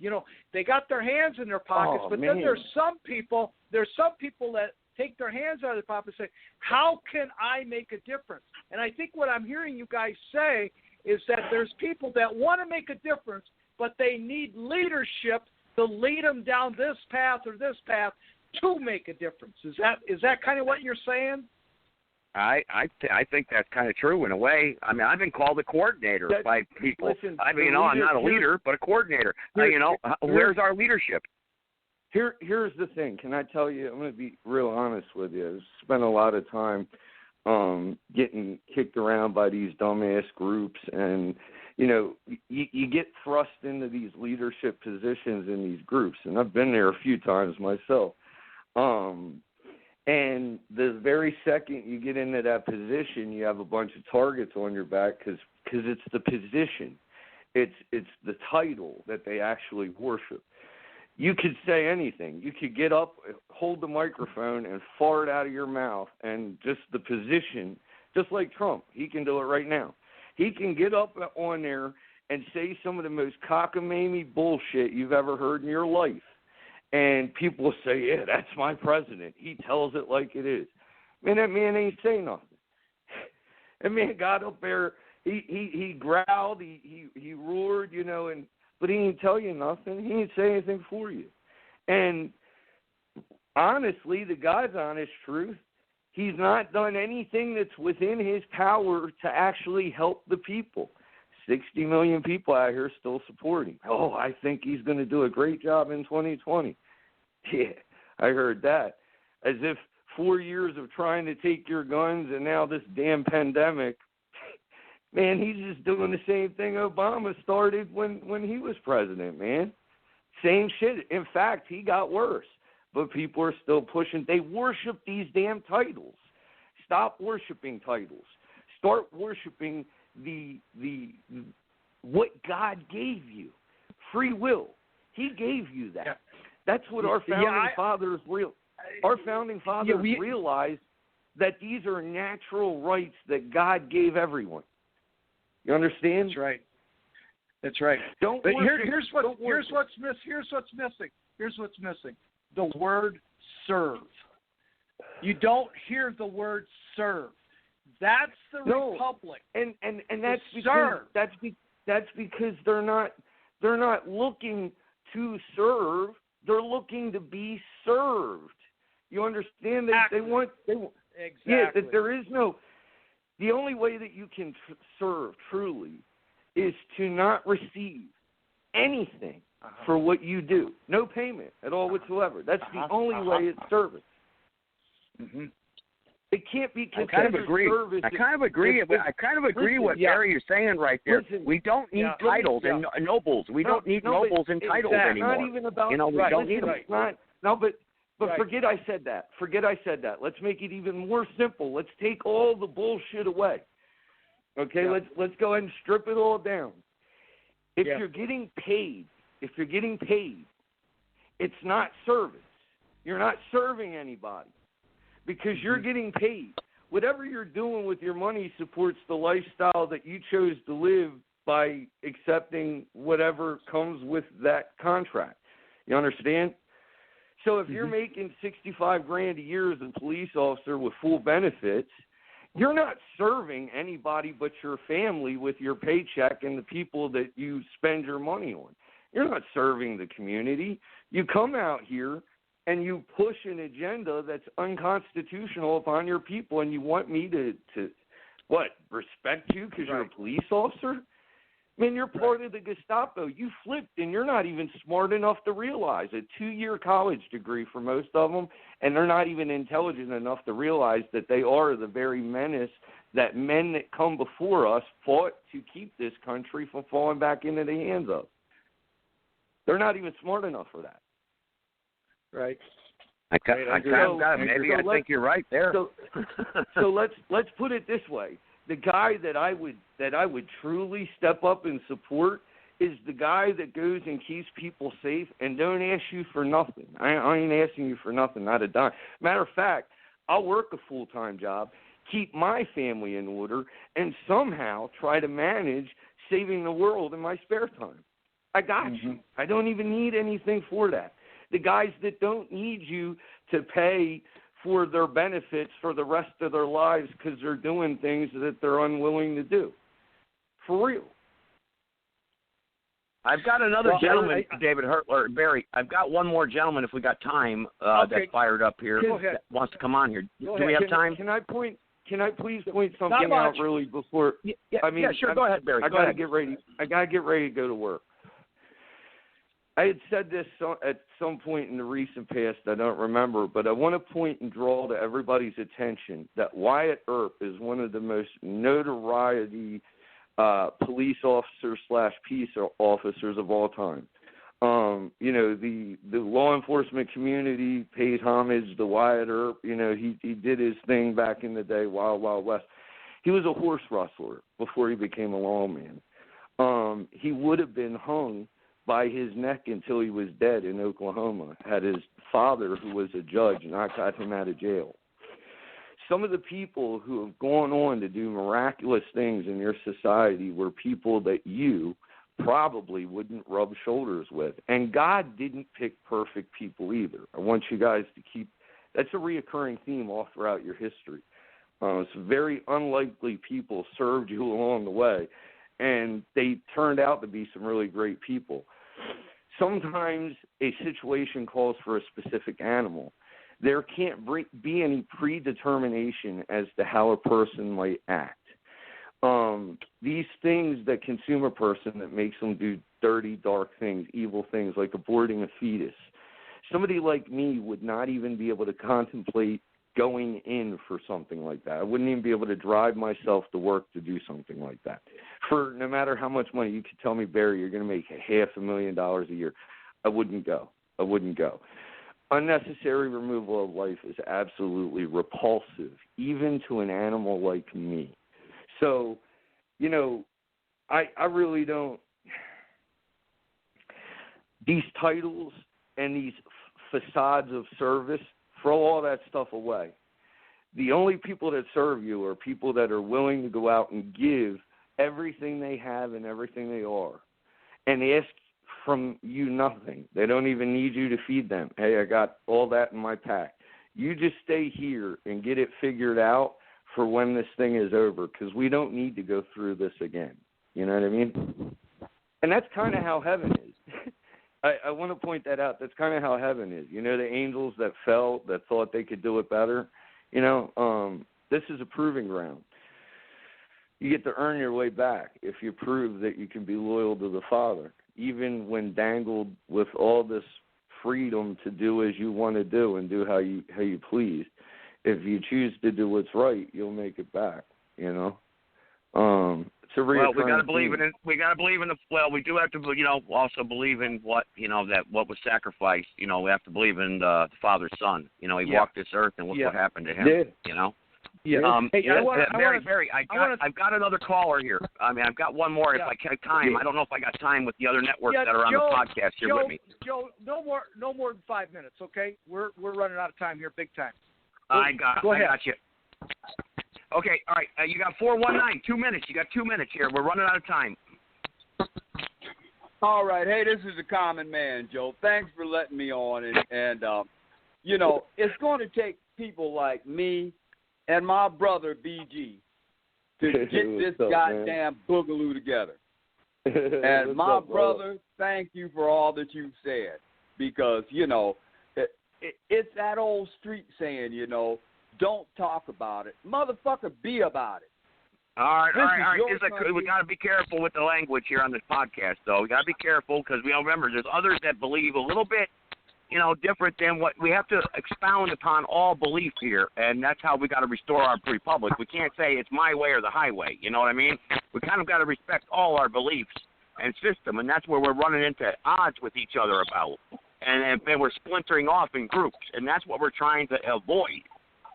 They got their hands in their pockets, but then there's some people that take their hands out of their pockets and say, how can I make a difference? And I think what I'm hearing you guys say is that there's people that want to make a difference, but they need leadership to lead them down this path or this path to make a difference. Is that kind of what you're saying? I think that's kind of true in a way. I mean, I've been called a coordinator by people. Listen, I'm not a leader, but a coordinator. Where's our leadership? Here's the thing. Can I tell you? I'm going to be real honest with you. I spent a lot of time getting kicked around by these dumbass groups, and you get thrust into these leadership positions in these groups, and I've been there a few times myself. And the very second you get into that position, you have a bunch of targets on your back because it's the position. It's the title that they actually worship. You could say anything. You could get up, hold the microphone, and fart out of your mouth, and just the position, just like Trump. He can do it right now. He can get up on there and say some of the most cockamamie bullshit you've ever heard in your life. And people will say, yeah, that's my president. He tells it like it is. Man, that man ain't saying nothing. That man got up there, he growled, he roared, but he didn't tell you nothing. He didn't say anything for you. And honestly, the God's honest truth, he's not done anything that's within his power to actually help the people. 60 million people out here still supporting. Oh, I think he's going to do a great job in 2020. Yeah, I heard that. As if 4 years of trying to take your guns and now this damn pandemic, man, he's just doing the same thing Obama started when he was president, man. Same shit. In fact, he got worse. But people are still pushing. They worship these damn titles. Stop worshiping titles. Start worshiping the what God gave you. Free will. He gave you that. Yeah. That's what our founding fathers realized, that these are natural rights that God gave everyone. You understand? That's right. That's right. Here's what's missing. The word serve. You don't hear the word serve. That's the republic. And that's because they're not looking to serve. They're looking to be served. You understand? They want exactly. Yeah, that there is no. The only way that you can serve truly is to not receive anything for what you do. No payment at all whatsoever. That's the only way it's service. Mm-hmm. It can't be considered service. I kind of agree with Barry you're saying right there. Listen, we don't need titles and nobles. We don't need nobles and titles anymore. Not even about we don't need them. But forget I said that. Let's make it even more simple. Let's take all the bullshit away. Okay, let's go ahead and strip it all down. If you're getting paid, it's not service. You're not serving anybody because you're getting paid. Whatever you're doing with your money supports the lifestyle that you chose to live by accepting whatever comes with that contract. You understand? So if you're making $65,000 a year as a police officer with full benefits, you're not serving anybody but your family with your paycheck and the people that you spend your money on. You're not serving the community. You come out here and you push an agenda that's unconstitutional upon your people, and you want me to respect you because you're a police officer? I mean, you're part of the Gestapo. You flipped, and you're not even smart enough to realize a 2-year college degree for most of them, and they're not even intelligent enough to realize that they are the very menace that men that come before us fought to keep this country from falling back into the hands of. They're not even smart enough for that. Right. I think you're right there. So let's put it this way: the guy that I would truly step up and support is the guy that goes and keeps people safe and don't ask you for nothing. I ain't asking you for nothing, not a dime. Matter of fact, I'll work a full-time job, keep my family in order, and somehow try to manage saving the world in my spare time. I got you. I don't even need anything for that. The guys that don't need you to pay for their benefits for the rest of their lives because they're doing things that they're unwilling to do. For real. I've got another gentleman, David or Barry. I've got one more gentleman, if we got time, that's fired up here, that wants to come on here. Do we have time? Can I please point something out really before? Sure. Go ahead, Barry. I gotta get ready. I gotta get ready to go to work. I had said this at some point in the recent past, I don't remember, but I want to point and draw to everybody's attention that Wyatt Earp is one of the most notoriety police officers / peace officers of all time. The law enforcement community pays homage to Wyatt Earp. He did his thing back in the day, Wild Wild West. He was a horse rustler before he became a lawman. He would have been hung by his neck until he was dead in Oklahoma, had his father, who was a judge, not got him out of jail. Some of the people who have gone on to do miraculous things in your society were people that you probably wouldn't rub shoulders with. And God didn't pick perfect people either. I want you guys to keep – that's a reoccurring theme all throughout your history. Some very unlikely people served you along the way, and they turned out to be some really great people. Sometimes a situation calls for a specific animal. There can't be any predetermination as to how a person might act. These things that consume a person that makes them do dirty, dark things, evil things, like aborting a fetus. Somebody like me would not even be able to contemplate going in for something like that. I wouldn't even be able to drive myself to work to do something like that. For no matter how much money, you could tell me, Barry, you're going to make $500,000 a year. I wouldn't go. Unnecessary removal of life is absolutely repulsive, even to an animal like me. So, I really don't. These titles and these facades of service, throw all that stuff away. The only people that serve you are people that are willing to go out and give everything they have and everything they are and ask from you nothing. They don't even need you to feed them. Hey, I got all that in my pack. You just stay here and get it figured out for when this thing is over, because we don't need to go through this again. You know what I mean? And that's kind of how heaven is. I want to point that out. That's kind of how heaven is. The angels that fell, that thought they could do it better, this is a proving ground. You get to earn your way back if you prove that you can be loyal to the Father, even when dangled with all this freedom to do as you want to do and do how you please. If you choose to do what's right, you'll make it back, It's a well, we got to believe in it. We got to believe in the. Well, we do have to, also believe in what what was sacrificed. We have to believe in the Father's Son. He walked this earth, and look what happened to him. Yeah. Barry, I've got another caller here. I mean, I've got one more if I have time. Yeah. I don't know if I got time with the other networks that are on the podcast here with me. Joe, no more than 5 minutes, okay? We're running out of time here, big time. I got you. Okay, all right. You got 419, 2 minutes. You got 2 minutes here. We're running out of time. All right. Hey, this is the common man, Joe. Thanks for letting me on. And you know, it's going to take people like me and my brother BG to get this goddamn boogaloo together. And my brother, thank you for all that you've said, because, you know, it's that old street saying, you know, don't talk about it. Motherfucker, be about it. All right. We got to be careful with the language here on this podcast, though. We got to be careful because we all remember there's others that believe a little bit, you know, different than what we have to expound upon all belief here, and that's how we got to restore our republic. We can't say it's my way or the highway. You know what I mean? We kind of got to respect all our beliefs and system, and that's where we're running into odds with each other about, and we're splintering off in groups, and that's what we're trying to avoid.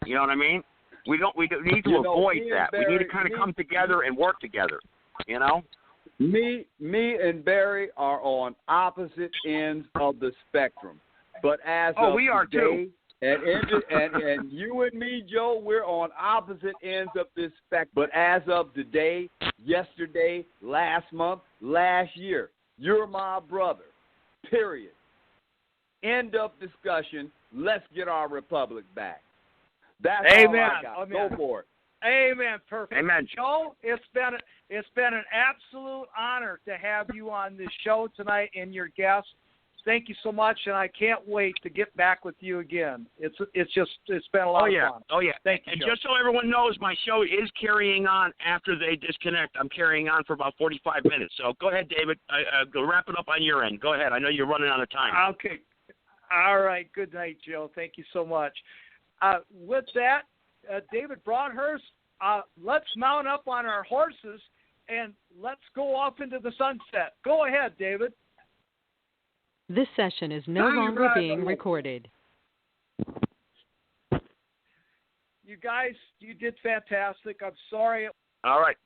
You know what I mean? We need to avoid that. We need to kind of come together and work together, you know? Me and Barry are on opposite ends of the spectrum. But as of we are today, too. And you and me, Joe, we're on opposite ends of this spectrum. But as of today, yesterday, last month, last year, you're my brother, period. End of discussion. Let's get our republic back. That's all I got. Amen. Go for it. Amen. Perfect. Amen. Joe, it's been an absolute honor to have you on this show tonight and your guest. Thank you so much, and I can't wait to get back with you again. It's been a lot of fun. Oh yeah. Thank you. And Joe. just so everyone knows, my show is carrying on after they disconnect. I'm carrying on for about 45 minutes. So go ahead, David. Go wrap it up on your end. Go ahead. I know you're running out of time. Okay. All right. Good night, Joe. Thank you so much. With that, David Broadhurst, let's mount up on our horses and let's go off into the sunset. Go ahead, David. This session is no longer being recorded. You guys, you did fantastic. I'm sorry. All right.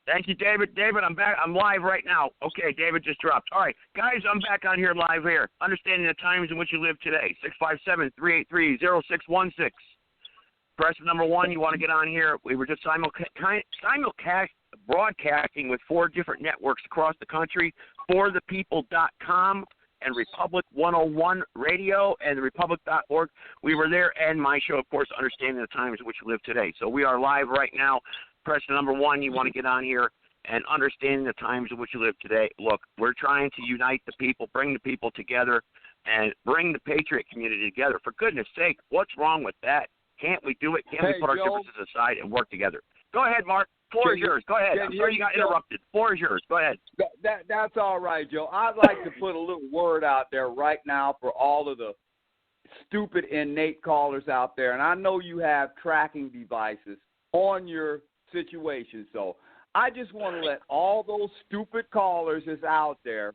Thank you, David. David, I'm back. I'm live right now. Okay, David just dropped. All right, guys, I'm back on here live here. Understanding the times in which you live today. 657-383-0616. Press number 1. You want to get on here. We were just simulcast broadcasting with 4 different networks across the country. forthepeople.com and Republic 101 Radio and Republic.org. We were there, and my show, of course, Understanding the Times in which you live today. So we are live right now. Press number 1. You want to get on here and Understanding the Times in which you live today. Look, we're trying to unite the people, bring the people together, and bring the Patriot community together. For goodness sake, what's wrong with that? Can't we do it? Can't we put our differences aside and work together? Go ahead, Mark. Floor is yours. Go ahead. I'm sorry you got interrupted. Floor is yours. Go ahead. That's all right, Joe. I'd like to put a little word out there right now for all of the stupid innate callers out there. And I know you have tracking devices on your situation. So I just want to let all those stupid callers that's out there,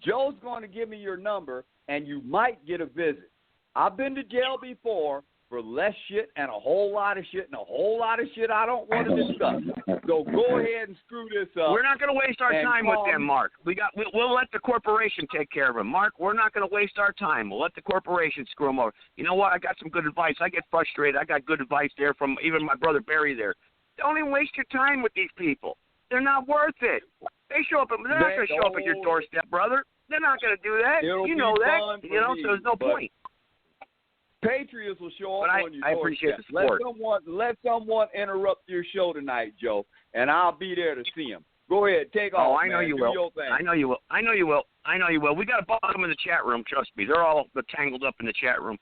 Joe's going to give me your number, and you might get a visit. I've been to jail before for less shit and a whole lot of shit and a whole lot of shit I don't want to discuss. So go ahead and screw this up. We're not going to waste our time with them, Mark. We'll let the corporation take care of them. Mark, we're not going to waste our time. We'll let the corporation screw them over. You know what? I got some good advice. I get frustrated. I got good advice there from even my brother Barry there. Don't even waste your time with these people. They're not worth it. They're not going to show up at your doorstep, brother. They're not going to do that. You know that. You know, so there's no point. Patriots will show up on your doorstep. I appreciate the support. Let someone interrupt your show tonight, Joe, and I'll be there to see him. Go ahead, take off. I know you will. I know you will. We got a bunch of them in the chat room. Trust me, they're all tangled up in the chat room.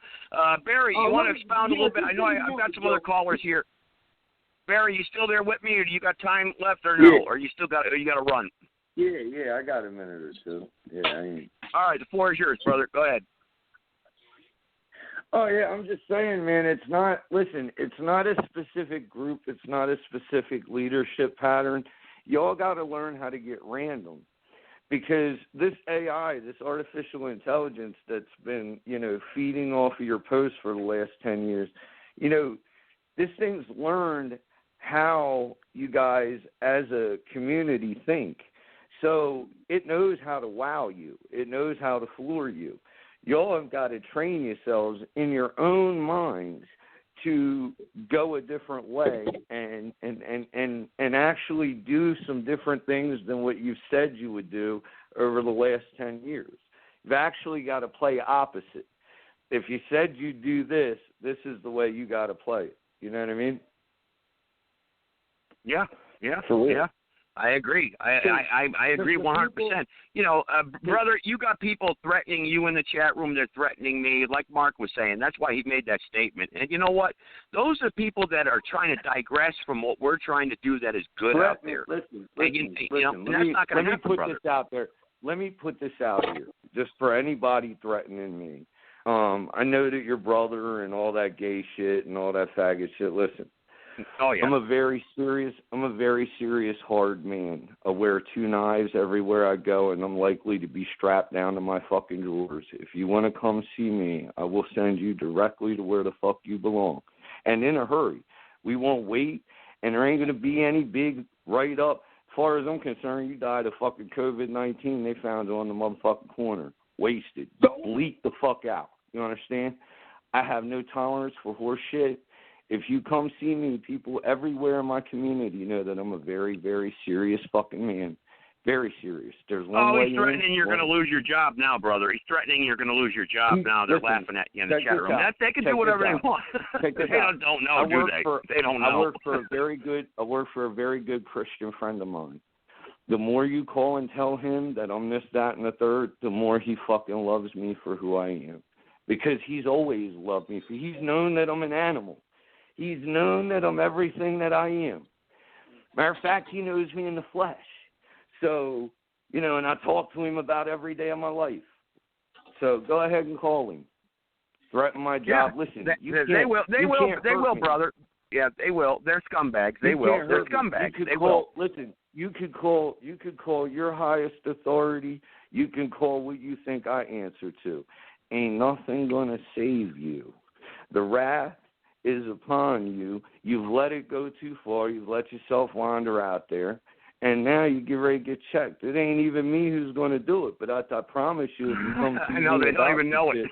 Barry, you want to expound a little bit? I know I've got some other callers here. Barry, you still there with me, or do you got time left, or no? Yeah. Or you got to run? Yeah, I got a minute or two. Yeah. All right, the floor is yours, brother. Go ahead. Oh, yeah, I'm just saying, man, it's not a specific group. It's not a specific leadership pattern. Y'all got to learn how to get random, because this AI, this artificial intelligence that's been, feeding off of your posts for the last 10 years, This thing's learned how you guys as a community think. So it knows how to wow you. It knows how to floor you. Y'all have got to train yourselves in your own minds to go a different way and actually do some different things than what you've said you would do over the last 10 years. You've actually got to play opposite. If you said you'd do this, this is the way you got to play it. You know what I mean? Yeah. I agree. I agree 100%. You know, brother, you got people threatening you in the chat room. They're threatening me, like Mark was saying. That's why he made that statement. And you know what? Those are people that are trying to digress from what we're trying to do that is good out there. Listen, that's not going to happen, brother. This out there. Let me put this out here, just for anybody threatening me. I know that your brother and all that gay shit and all that faggot shit. Listen. Oh, yeah. I'm a very serious, hard man. I wear 2 knives everywhere I go, and I'm likely to be strapped down to my fucking drawers. If you want to come see me, I will send you directly to where the fuck you belong. And in a hurry. We won't wait, and there ain't going to be any big write-up. As far as I'm concerned, you died of fucking COVID-19. They found you on the motherfucking corner. Wasted. Bleep the fuck out. You understand? I have no tolerance for horse shit. If you come see me, people everywhere in my community know that I'm a very, very serious fucking man. Very serious. There's one way. He's threatening you're going to lose your job now, brother. He's threatening you're going to lose your job now. They're laughing at you in the chat room. They can do whatever they want. They don't know, do they? They don't know. I work for a very good Christian friend of mine. The more you call and tell him that I'm this, that, and the third, the more he fucking loves me for who I am. Because he's always loved me. He's known that I'm an animal. He's known that I'm everything that I am. Matter of fact, he knows me in the flesh. So, you know, and I talk to him about every day of my life. So go ahead and call him. Threaten my job. Yeah, listen, they will, brother. Yeah, they will. They're scumbags. They will. They're scumbags. They will. Listen, you could call your highest authority. You can call what you think I answer to. Ain't nothing gonna save you. The wrath is upon you. You've let it go too far. You've let yourself wander out there, and now you get ready to get checked. It ain't even me who's going to do it, but I promise you, if you come to I know me they don't even know shit,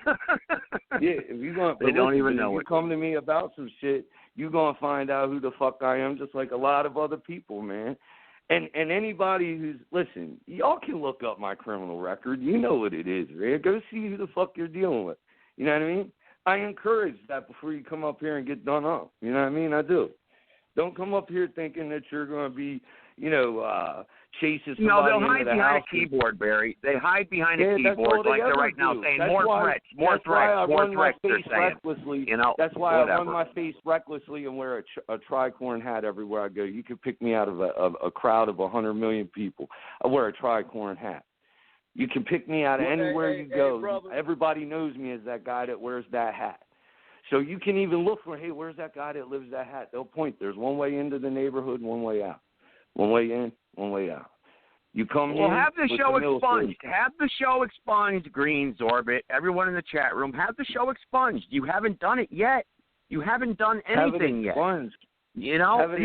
it. if you going, they don't even know if it. you come to me about some shit, you're gonna find out who the fuck I am, just like a lot of other people, man. And anybody who's listen, y'all can look up my criminal record. You know what it is, man. Go see who the fuck you're dealing with. You know what I mean? I encourage that before you come up here and get done up. You know what I mean? I do. Don't come up here thinking that you're going to be, chasing somebody. No, they'll hide into the behind house. a keyboard, Barry. They hide behind a keyboard like they're right now saying that's more why, threats, more threats, they're saying. Recklessly. That's why whatever. I run my face recklessly and wear a tricorn hat everywhere I go. You could pick me out of a crowd of 100 million people. I wear a tricorn hat. You can pick me out of anywhere you go. Everybody knows me as that guy that wears that hat. So you can even look for, hey, where's that guy that lives that hat? They'll point. There's one way into the neighborhood, one way out. One way in, one way out. You come Well, in. have the show expunged. Station. Have the show expunged, Greens Orbit. Everyone in the chat room, have the show expunged. You haven't done it yet. You haven't done anything yet. You know? Have it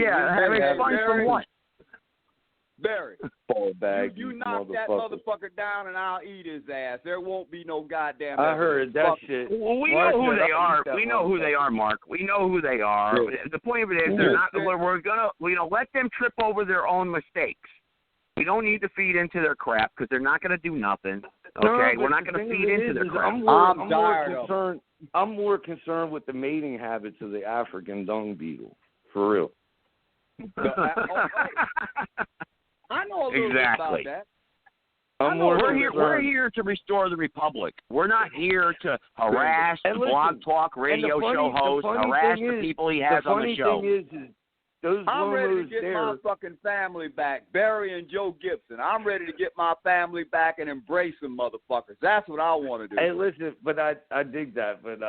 expunged from what? Barry, ball bag, you knock that motherfucker down and I'll eat his ass. There won't be no goddamn. I heard that shit. Well, we know who they are. We know who they are, Mark. We know who they are. Yeah. The point of it is, they're not. We're gonna, let them trip over their own mistakes. We don't need to feed into their crap because they're not gonna do nothing. Okay, we're not gonna feed into their crap. I'm more concerned with the mating habits of the African dung beetle. For real. I know a little bit about that. We're here to restore the republic. We're not here to harass blog talk radio show hosts, harass the people he has on the show. I'm ready to get my fucking family back, Barry and Joe Gibson. I'm ready to get my family back and embrace them motherfuckers. That's what I want to do. Hey, listen, but I dig that, but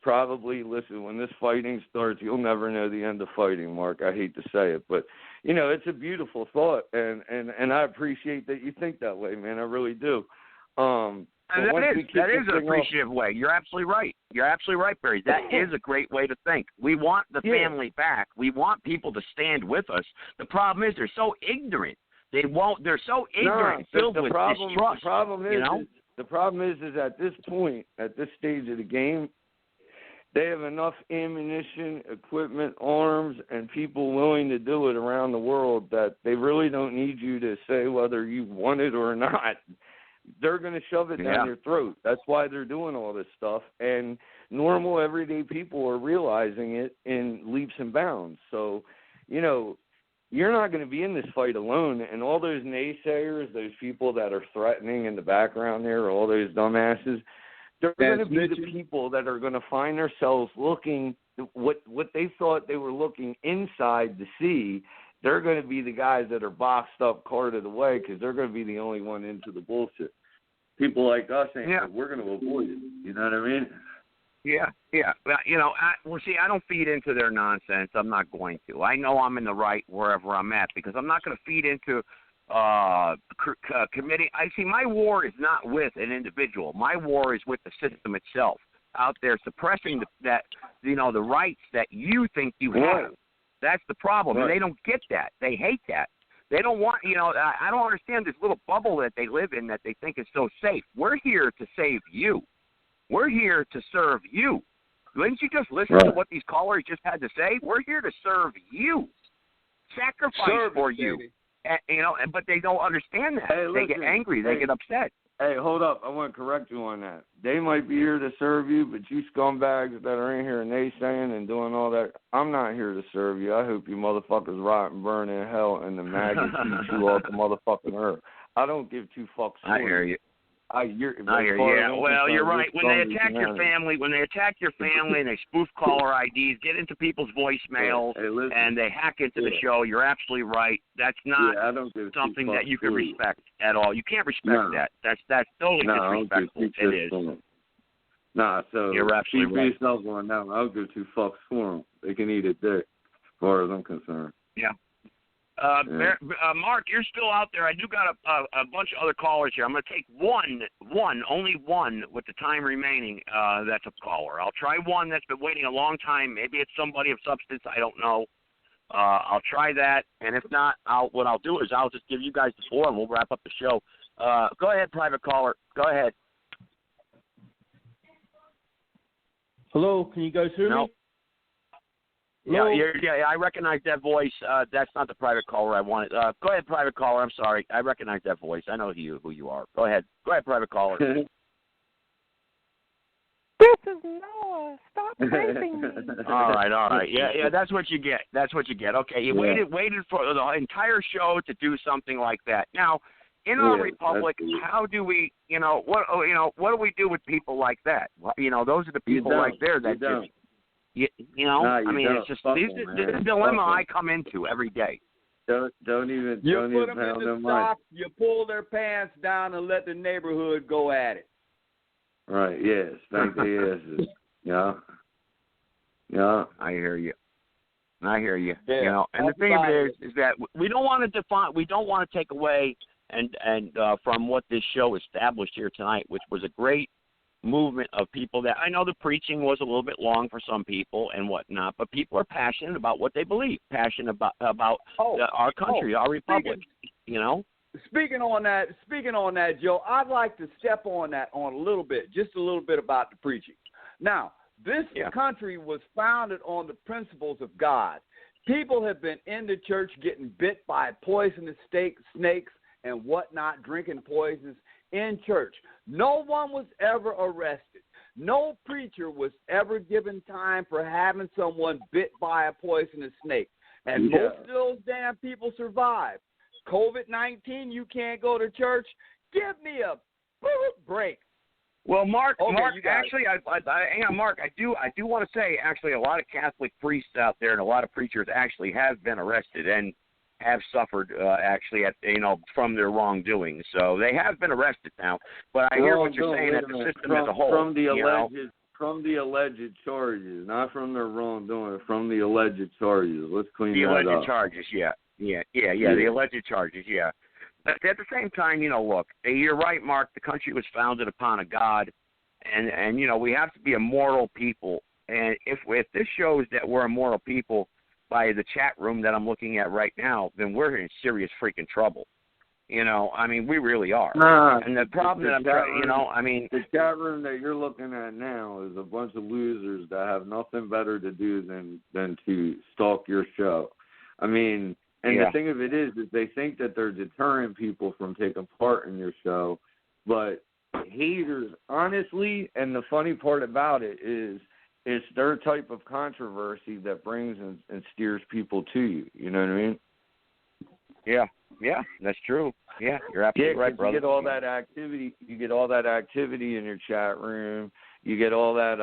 probably, listen, when this fighting starts, you'll never know the end of fighting, Mark. I hate to say it, but, it's a beautiful thought, and I appreciate that you think that way, man. I really do. And that is an appreciative way. You're absolutely right. You're absolutely right, Barry. That is a great way to think. We want the family back. We want people to stand with us. The problem is they're so ignorant. They're so ignorant, filled with distrust. The problem is at this point, at this stage of the game, they have enough ammunition, equipment, arms, and people willing to do it around the world that they really don't need you to say whether you want it or not. They're going to shove it down your throat. That's why they're doing all this stuff. And normal, everyday people are realizing it in leaps and bounds. So, you're not going to be in this fight alone. And all those naysayers, those people that are threatening in the background there, all those dumbasses, they're going to be the people that are going to find themselves looking what they thought they were looking inside to see. They're going to be the guys that are boxed up, carted away, because they're going to be the only one into the bullshit. People like us, we're going to avoid it. You know what I mean? Yeah. Well, I don't feed into their nonsense. I'm not going to. I know I'm in the right wherever I'm at because I'm not going to feed into committee. My war is not with an individual. My war is with the system itself out there suppressing the rights that you think you have. That's the problem. And they don't get that. They hate that. They don't want, I don't understand this little bubble that they live in that they think is so safe. We're here to save you. We're here to serve you. Didn't you just listen to what these callers just had to say? We're here to serve you. Sacrifice for you. But they don't understand that. They get angry. They get upset. Hey, hold up. I want to correct you on that. They might be here to serve you, but you scumbags that are in here naysaying and doing all that, I'm not here to serve you. I hope you motherfuckers rot and burn in hell and the maggots eat you off the motherfucking earth. I don't give two fucks. I hear you. I hear you. Well, you're right. When they attack your family, and they spoof caller IDs, get into people's voicemails, and they hack into the show, you're absolutely right. That's not something that you can respect at all. You can't respect that. That's totally disrespectful. It is. So you're absolutely right. Yourself on that one. I'll give two fucks for them. They can eat it dick, as far as I'm concerned. Yeah. Mark, you're still out there. I do got a bunch of other callers here. I'm going to take only one with the time remaining that's a caller. I'll try one that's been waiting a long time. Maybe it's somebody of substance. I don't know. I'll try that, and if not, what I'll do is I'll just give you guys the floor, and we'll wrap up the show. Go ahead, private caller. Go ahead. Hello, can you guys hear me? Yeah, I recognize that voice. That's not the private caller I wanted. Go ahead, private caller. I'm sorry. I recognize that voice. I know who you are. Go ahead. Go ahead, private caller. This is Noah. Stop raping me. All right. Yeah, that's what you get. Okay, you waited for the entire show to do something like that. Now, in our republic, how do we, what do we do with people like that? Those are the people right there that just. It's just this dilemma I come into every day. Don't even put them pound in the them stock, you pull their pants down and let the neighborhood go at it. Right, yes. Thank you. Yeah. I hear you. Yeah, and the thing is that we don't want to take away and from what this show established here tonight, which was a great movement of people that I know the preaching was a little bit long for some people and whatnot, but people are passionate about what they believe, passionate about our country, our republic. Speaking on that, Joe, I'd like to step on that just a little bit about the preaching. Now, this country was founded on the principles of God. People have been in the church getting bit by poisonous snakes and whatnot, drinking poisons in church. No one was ever arrested. No preacher was ever given time for having someone bit by a poisonous snake. And most of those damn people survived. COVID-19, you can't go to church. Give me a break. Well, Mark, actually, Mark, I do want to say, actually, a lot of Catholic priests out there and a lot of preachers actually have been arrested and have suffered from their wrongdoing. So they have been arrested now. But I hear what you're saying at the system as a whole. From the alleged charges, not from their wrongdoing, from the alleged charges. Let's clean that up. The alleged charges, yeah. The alleged charges, yeah. But at the same time, look, you're right, Mark. The country was founded upon a God, and we have to be a moral people. And if this shows that we're a moral people by the chat room that I'm looking at right now, then we're in serious freaking trouble. We really are. And the problem that I'm trying, the chat room that you're looking at now is a bunch of losers that have nothing better to do than to stalk your show. The thing of it is they think that they're deterring people from taking part in your show, but haters, honestly, and the funny part about it is it's their type of controversy that brings and steers people to you. You know what I mean? Yeah, that's true. Yeah, you're absolutely right, brother. You get all that activity. You get all that activity in your chat room. You get all that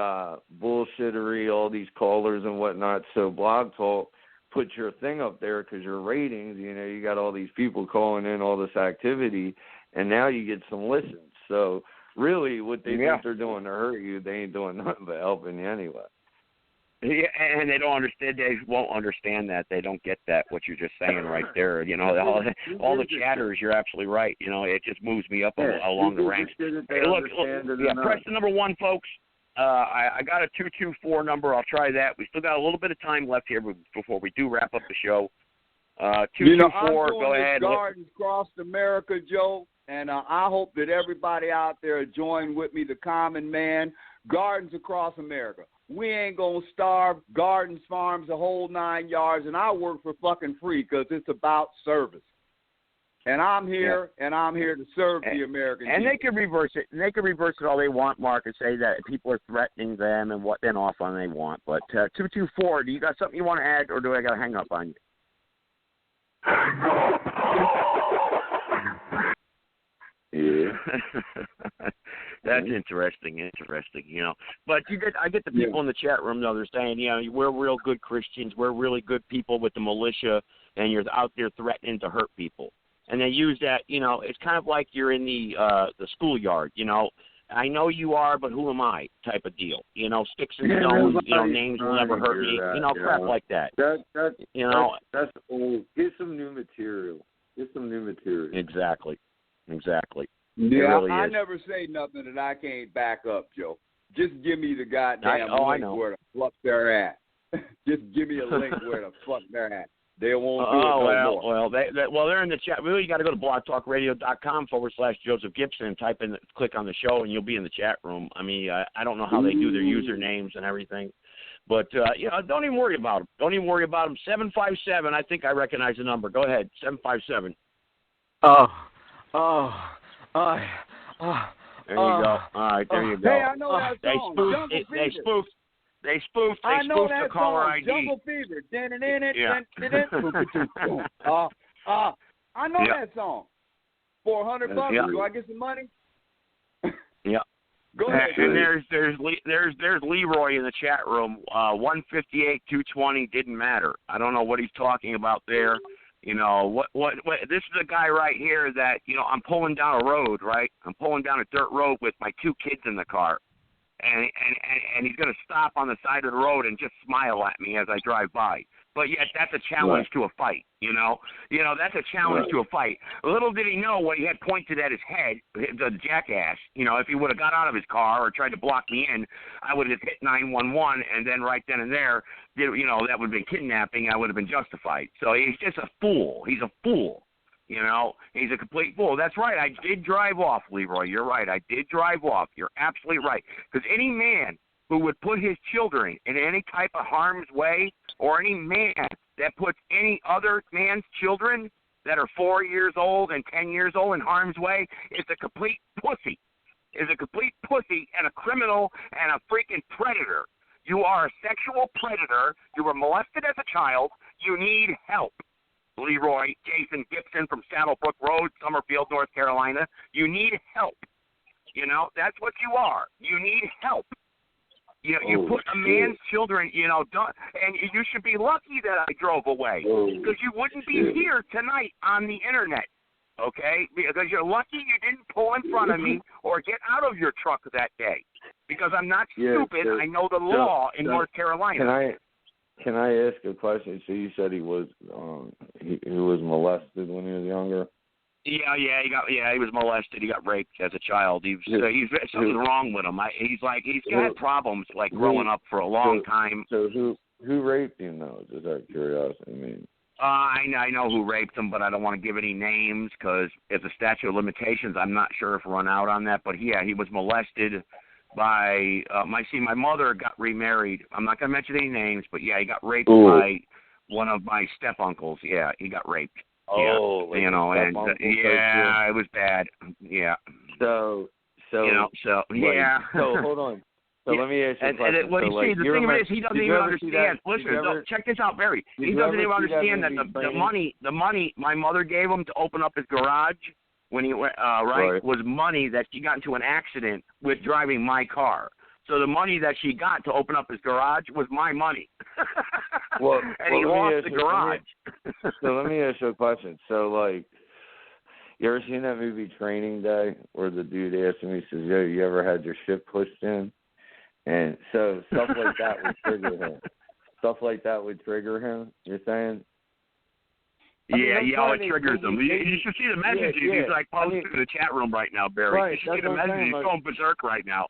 bullshittery, all these callers and whatnot. So Blog Talk puts your thing up there because your ratings. You got all these people calling in, all this activity, and now you get some listens. So really, what they think they're doing to hurt you, they ain't doing nothing but helping you anyway. Yeah, and they don't understand. They won't understand that. They don't get that. What you're just saying right there. All the chatters. You're absolutely right. It just moves me up along the ranks. Hey, look. Press the number 1, folks. I got a 224 number. I'll try that. We still got a little bit of time left here before we do wrap up the show. 224. Go ahead. Gardens across America, Joe, and I hope that everybody out there join with me. The common man. Gardens across America. We ain't going to starve. Gardens, farms, the whole 9 yards, and I work for fucking free because it's about service. And I'm here, and I'm here to serve the American people. And they can reverse it. And they can reverse it all they want, Mark, and say that people are threatening them and what then off on they want. But 224, do you got something you want to add, or do I got to hang up on you? Yeah. That's interesting, But I get the people in the chat room, though, they're saying, we're real good Christians, we're really good people with the militia, and you're out there threatening to hurt people. And they use that, it's kind of like you're in the schoolyard, I know you are, but who am I type of deal. Sticks and stones, names will never hurt me, crap like that. That's old. Get some new material. Exactly. Yeah, I never say nothing that I can't back up, Joe. Just give me the goddamn link where the fuck they're at. Just give me a link where the fuck they're at. They won't do it no more. Well, they're in the chat. Really, you got to go to blogtalkradio.com/Joseph Gibson and click on the show, and you'll be in the chat room. I don't know how they do their usernames and everything. But, don't even worry about them. 757, I think I recognize the number. Go ahead, 757. There you go. All right, there you go. Hey, I know that song. They spoofed the caller ID. Jungle Fever. I know that song. $400 bucks. Do I get some money? Yeah. Go ahead. And there's Leroy in the chat room. 158, 220 didn't matter. I don't know what he's talking about there. What this is a guy right here that, I'm pulling down a road, right? I'm pulling down a dirt road with my 2 kids in the car. And he's going to stop on the side of the road and just smile at me as I drive by. But yet that's a challenge to a fight, that's a challenge to a fight. Little did he know what he had pointed at his head, the jackass. If he would have got out of his car or tried to block me in, I would have hit 911, and then right then and there, that would have been kidnapping. I would have been justified. So he's just a fool. He's a fool. He's a complete fool. That's right. I did drive off, Leroy. You're right. I did drive off. You're absolutely right. Because any man who would put his children in any type of harm's way, or any man that puts any other man's children that are 4 years old and 10 years old in harm's way, is a complete pussy. Is a complete pussy and a criminal and a freaking predator. You are a sexual predator. You were molested as a child. You need help. Leroy Jason Gibson from Saddlebrook Road, Summerfield, North Carolina. You need help. That's what you are. You need help. You put a man's children, and you should be lucky that I drove away, because you wouldn't be here tonight on the internet, okay? Because you're lucky you didn't pull in front of me or get out of your truck that day, because I'm not stupid. I know the law in North Carolina. Can I ask a question? So you said he was molested when he was younger? He was molested. He got raped as a child. Something's wrong with him. He's got problems like growing up for a long time. So who raped him though? Just out of curiosity, I mean. I know who raped him, but I don't want to give any names because if the statute of limitations, I'm not sure if run out on that. But yeah, he was molested by my mother got remarried. I'm not going to mention any names, but yeah, he got raped by one of my step uncles. Yeah, he got raped. Oh, yeah, and it was bad. Yeah. So yeah. So hold on. So let me ask you a question. The thing is, he doesn't even understand. Listen, check this out, Barry. He doesn't even understand that the money my mother gave him to open up his garage when he went was money that she got into an accident with driving my car. So the money that she got to open up his garage was my money. And he lost the garage. So let me ask you a question. So, like, you ever seen that movie Training Day where the dude asked him, he says, yo, you ever had your shit pushed in? And so stuff like that would trigger him. Stuff like that would trigger him, you're saying? It triggers him. You should see the messages he's like posting in the chat room right now, Barry. Right, you should see the messages. He's going berserk right now.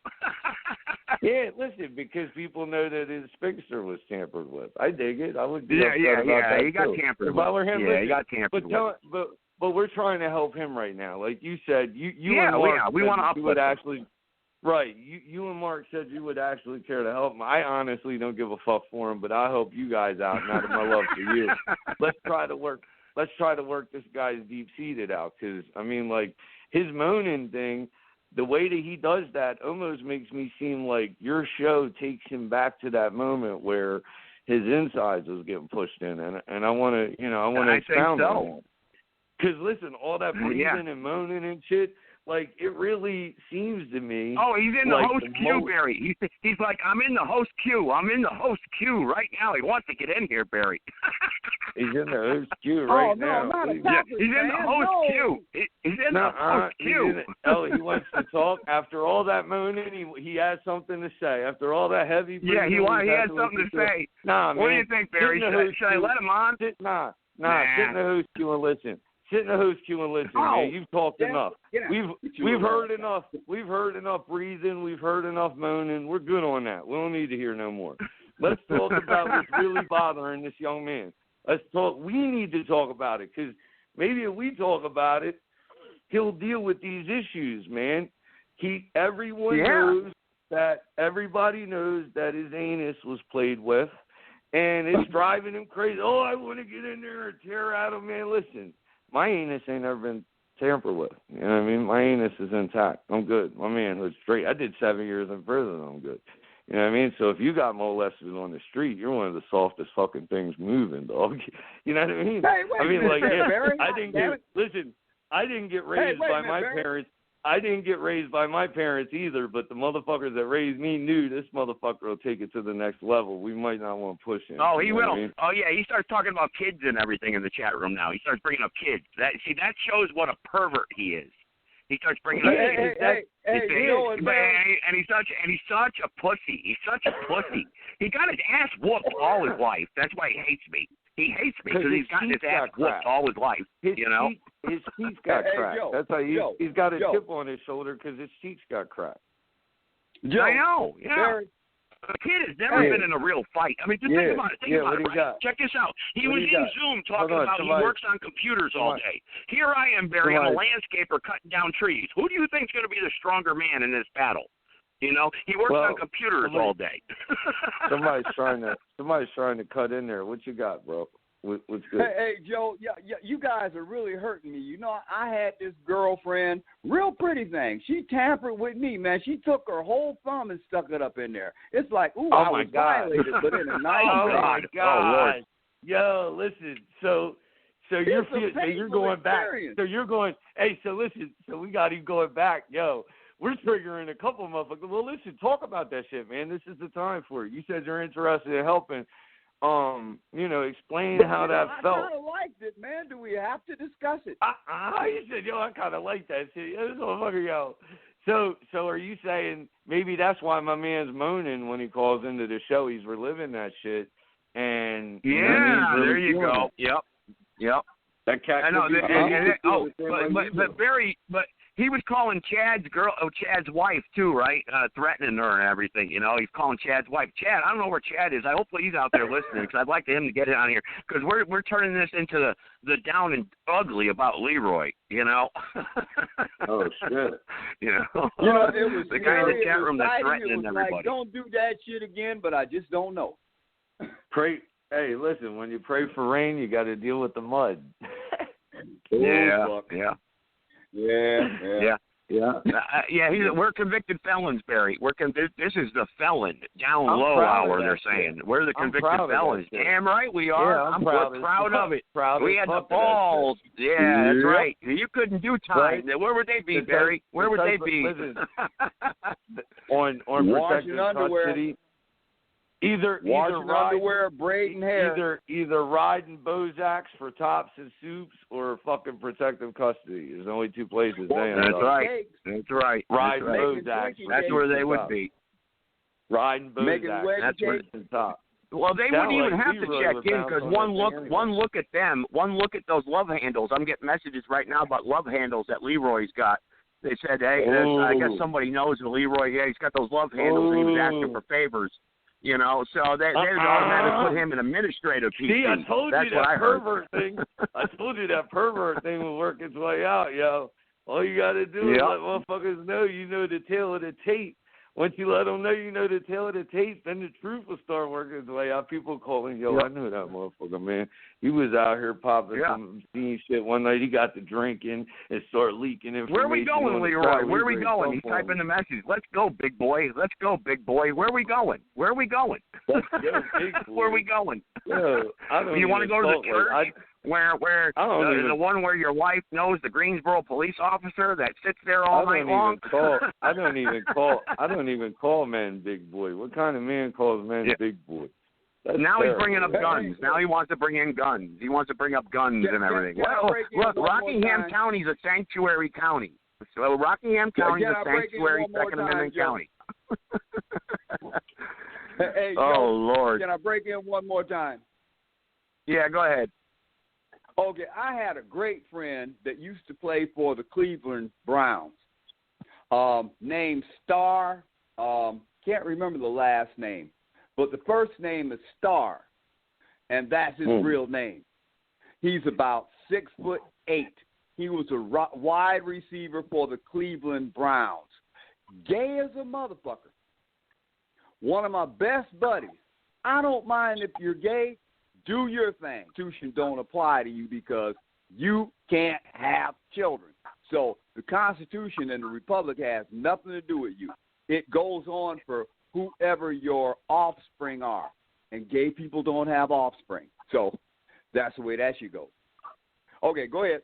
Yeah, listen, because people know that his picture was tampered with. I dig it. I would be upset about that he got too. tampered if I were him, he got tampered with. But we're trying to help him right now. Like you said, you and Mark we want to you would actually. Right, you and Mark said you would actually care to help him. I honestly don't give a fuck for him, but I help you guys out, and out of my love for you. Let's try to work this guy's deep-seated out, because, I mean, like, his moaning thing, the way that he does that almost makes me seem like your show takes him back to that moment where his insides was getting pushed in, and I want to expound on that. Because, listen, all that breathing and moaning and shit, like, it really seems to me. Oh, he's in the host queue, Barry. He's like, I'm in the host queue. I'm in the host queue right now. He wants to get in here, Barry. He's in the host queue right now. He's in the host queue. He's in the host queue. He wants to talk. After all that moaning, he has something to say. After all that heavy breathing, he has something to say. Nah, what man. do you think, Barry? Should I let him on? Sit in the host queue and listen. Sit in the host queue and listen, man. You've talked enough. We've heard enough. We've heard enough breathing. We've heard enough moaning. We're good on that. We don't need to hear no more. Let's talk about what's really bothering this young man. Let's talk. We need to talk about it, because maybe if we talk about it, he'll deal with these issues, man. Everybody knows that his anus was played with, and it's driving him crazy. Oh, I want to get in there and tear at him, man. Listen. My anus ain't never been tampered with. You know what I mean? My anus is intact. I'm good. My manhood's straight. I did 7 years in prison. I'm good. You know what I mean? So if you got molested on the street, you're one of the softest fucking things moving, dog. You know what I mean? Hey, wait I mean, like, Barry. I didn't get raised by my parents. I didn't get raised by my parents either, but the motherfuckers that raised me knew this motherfucker will take it to the next level. We might not want to push him. Oh, he will. I mean? Oh, yeah, he starts talking about kids and everything in the chat room now. He starts bringing up kids. That shows what a pervert he is. He starts bringing up kids. And he's such a pussy. He's such a pussy. He got his ass whooped all his life. That's why he hates me. He hates me because he's gotten his ass whooped all his life. His teeth got cracked. That's how he's got a chip on his shoulder because his teeth got cracked. I know. Yeah. The kid has never been in a real fight. I mean, just think about it. Think about it. Right? Check this out. He was in Zoom talking about he works on computers all day. Here I am, Barry. I'm a landscaper cutting down trees. Who do you think is going to be the stronger man in this battle? You know, he works on computers all day. somebody's trying to cut in there. What you got, bro? What's good? Hey, Joe, you guys are really hurting me. You know, I had this girlfriend, real pretty thing. She tampered with me, man. She took her whole thumb and stuck it up in there. It's like, I was violated, but in a nice way. Oh, my God. Yo, listen, so you're going back. So you're going, hey, so listen, so we got him going back. Yo, we're triggering a couple of motherfuckers. Well, listen, talk about that shit, man. This is the time for it. You said you're interested in helping. Explain how that felt. I kind of liked it, man. Do we have to discuss it? You said, I kind of like that shit. This motherfucker, yo. So are you saying maybe that's why my man's moaning when he calls into the show? He's reliving that shit. And there you go. Yep. That cat. I know. But But he was calling Chad's wife too, right? Threatening her and everything. You know, he's calling Chad's wife. Chad, I don't know where Chad is. Hopefully he's out there listening, because I'd like him to get it on here, because we're turning this into the down and ugly about Leroy. You know. Oh shit. You know. It was the guy in the chat room that's exciting. threatening everybody. Like, don't do that shit again, but I just don't know. Pray. Hey, listen. When you pray for rain, you got to deal with the mud. Yeah. We're convicted felons, Barry. This is the felon down low hour. They're saying we're the convicted felons. Damn right we are. Yeah, we're proud of it. We had the balls. Yeah, that's right. You couldn't do time. Right. Where would they be, Barry? Where would they be? Listen, on washing protected custody. Either underwear, braiding hair. Either riding Bozaks for tops and soups, or fucking protective custody. There's only two places. That's right. Riding Bozaks. That's where they would be. Riding Bozaks. That's where it's the top. Well, they wouldn't even have to check in, because one look at them, one look at those love handles. I'm getting messages right now about love handles that Leroy's got. They said, hey, I guess somebody knows Leroy. Yeah, he's got those love handles, and he was asking for favors. You know, so they automatically put him in administrative PC. See, I told That's you that pervert thing. I told you that pervert thing will work its way out, yo. All you got to do is let motherfuckers know you know the tail of the tape. Once you let them know you know the tail of the tape, then the truth will start working its way out. People calling, yo, I know that motherfucker, man. He was out here popping some scene shit one night. He got to drinking and start leaking information. Where are we going, Leroy? Where are we going? He's typing the message. Let's go, big boy. Let's go, big boy. Where are we going? Where are we going? Let's go, big boy. Where are we going? Yo, I don't you want to go to the church? Where the one where your wife knows the Greensboro police officer that sits there all night long? I don't even call men big boy. What kind of man calls men big boy? Now he's bringing up guns. Now he wants to bring in guns. He wants to bring up guns and everything. Look, Rockingham County is a sanctuary county. So Rockingham County is a sanctuary Second Amendment county. Hey, Lord. Can I break in one more time? Yeah, go ahead. Okay, I had a great friend that used to play for the Cleveland Browns, named Star. Can't remember the last name, but the first name is Star, and that's his real name. He's about 6'8". He was a wide receiver for the Cleveland Browns. Gay as a motherfucker. One of my best buddies. I don't mind if you're gay. Do your thing. Constitution don't apply to you because you can't have children. So the Constitution and the Republic has nothing to do with you. It goes on for whoever your offspring are. And gay people don't have offspring. So that's the way that should go. Okay, go ahead.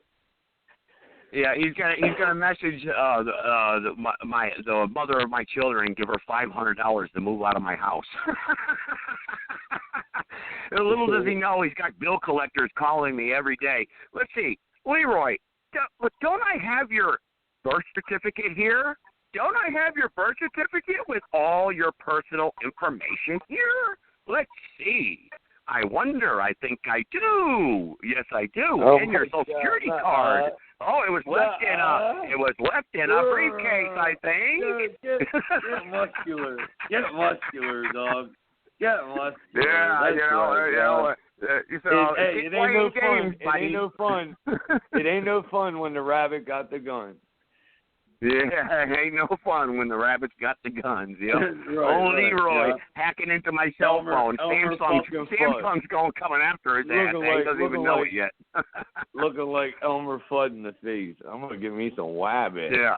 Yeah, he's gonna message the mother of my children and give her $500 to move out of my house. Little does he know he's got bill collectors calling me every day. Let's see, Leroy, don't I have your birth certificate here? Don't I have your birth certificate with all your personal information here? Let's see. I wonder. I think I do. Yes, I do. And your Social Security card. Oh, it was left in a briefcase, I think. Get muscular. Get muscular, dog. Get muscular. Yeah, it ain't no fun. It ain't no fun. It ain't no fun when the rabbit got the gun. Yeah, ain't no fun when the rabbit's got the guns. Yep. Leroy hacking into my cell phone. Samsung's coming after his ass. He doesn't even know it yet. Looking like Elmer Fudd in the face. I'm gonna give me some wabbit. Yeah.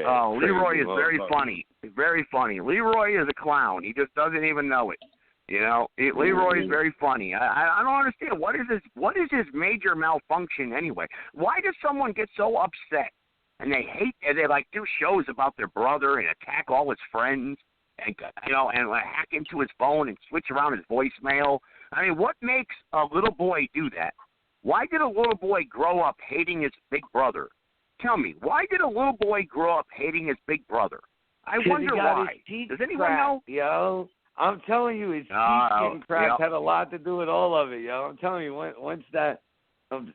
Oh, Leroy is very funny. Very funny. Leroy is a clown. He just doesn't even know it. You know, Leroy is very funny. I don't understand. What is his major malfunction anyway? Why does someone get so upset? And they do shows about their brother and attack all his friends and hack into his phone and switch around his voicemail. I mean, what makes a little boy do that? Why did a little boy grow up hating his big brother? Tell me, why did a little boy grow up hating his big brother? I wonder why. Does anyone know? Yo, I'm telling you, his teeth getting cracked had a lot to do with all of it, yo. I'm telling you, once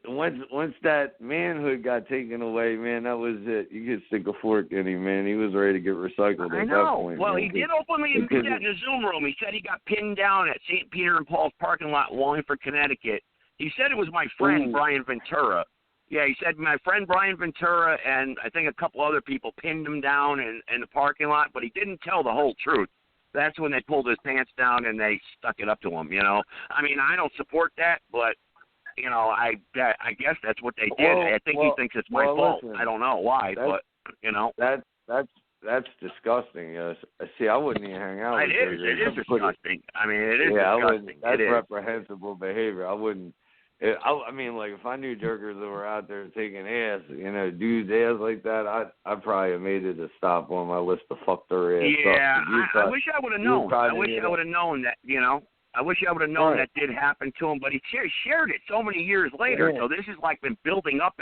once that manhood got taken away, man, that was it. You could stick a fork in him, man. He was ready to get recycled at that point. Well, man. he did openly admit that in the Zoom room. He said he got pinned down at St. Peter and Paul's parking lot in Wallingford, Connecticut. He said it was my friend, Brian Ventura. Yeah, he said my friend Brian Ventura and I think a couple other people pinned him down in the parking lot, but he didn't tell the whole truth. That's when they pulled his pants down and they stuck it up to him, you know. I mean, I don't support that, but, you know, I guess that's what they did. I think he thinks it's my fault. Listen, I don't know why, but, you know. That's disgusting. See, I wouldn't even hang out with you. It is disgusting. I mean, it is disgusting. That's reprehensible behavior. I wouldn't. I mean, like, if I knew jerkers that were out there taking ass, you know, dudes' ass like that, I'd probably have made it a stop on my list to fuck their ass up. Yeah, I wish I would have known. I wish I would have known that, you know. I wish I would have known that did happen to him, but he shared it so many years later, so this has, like, been building up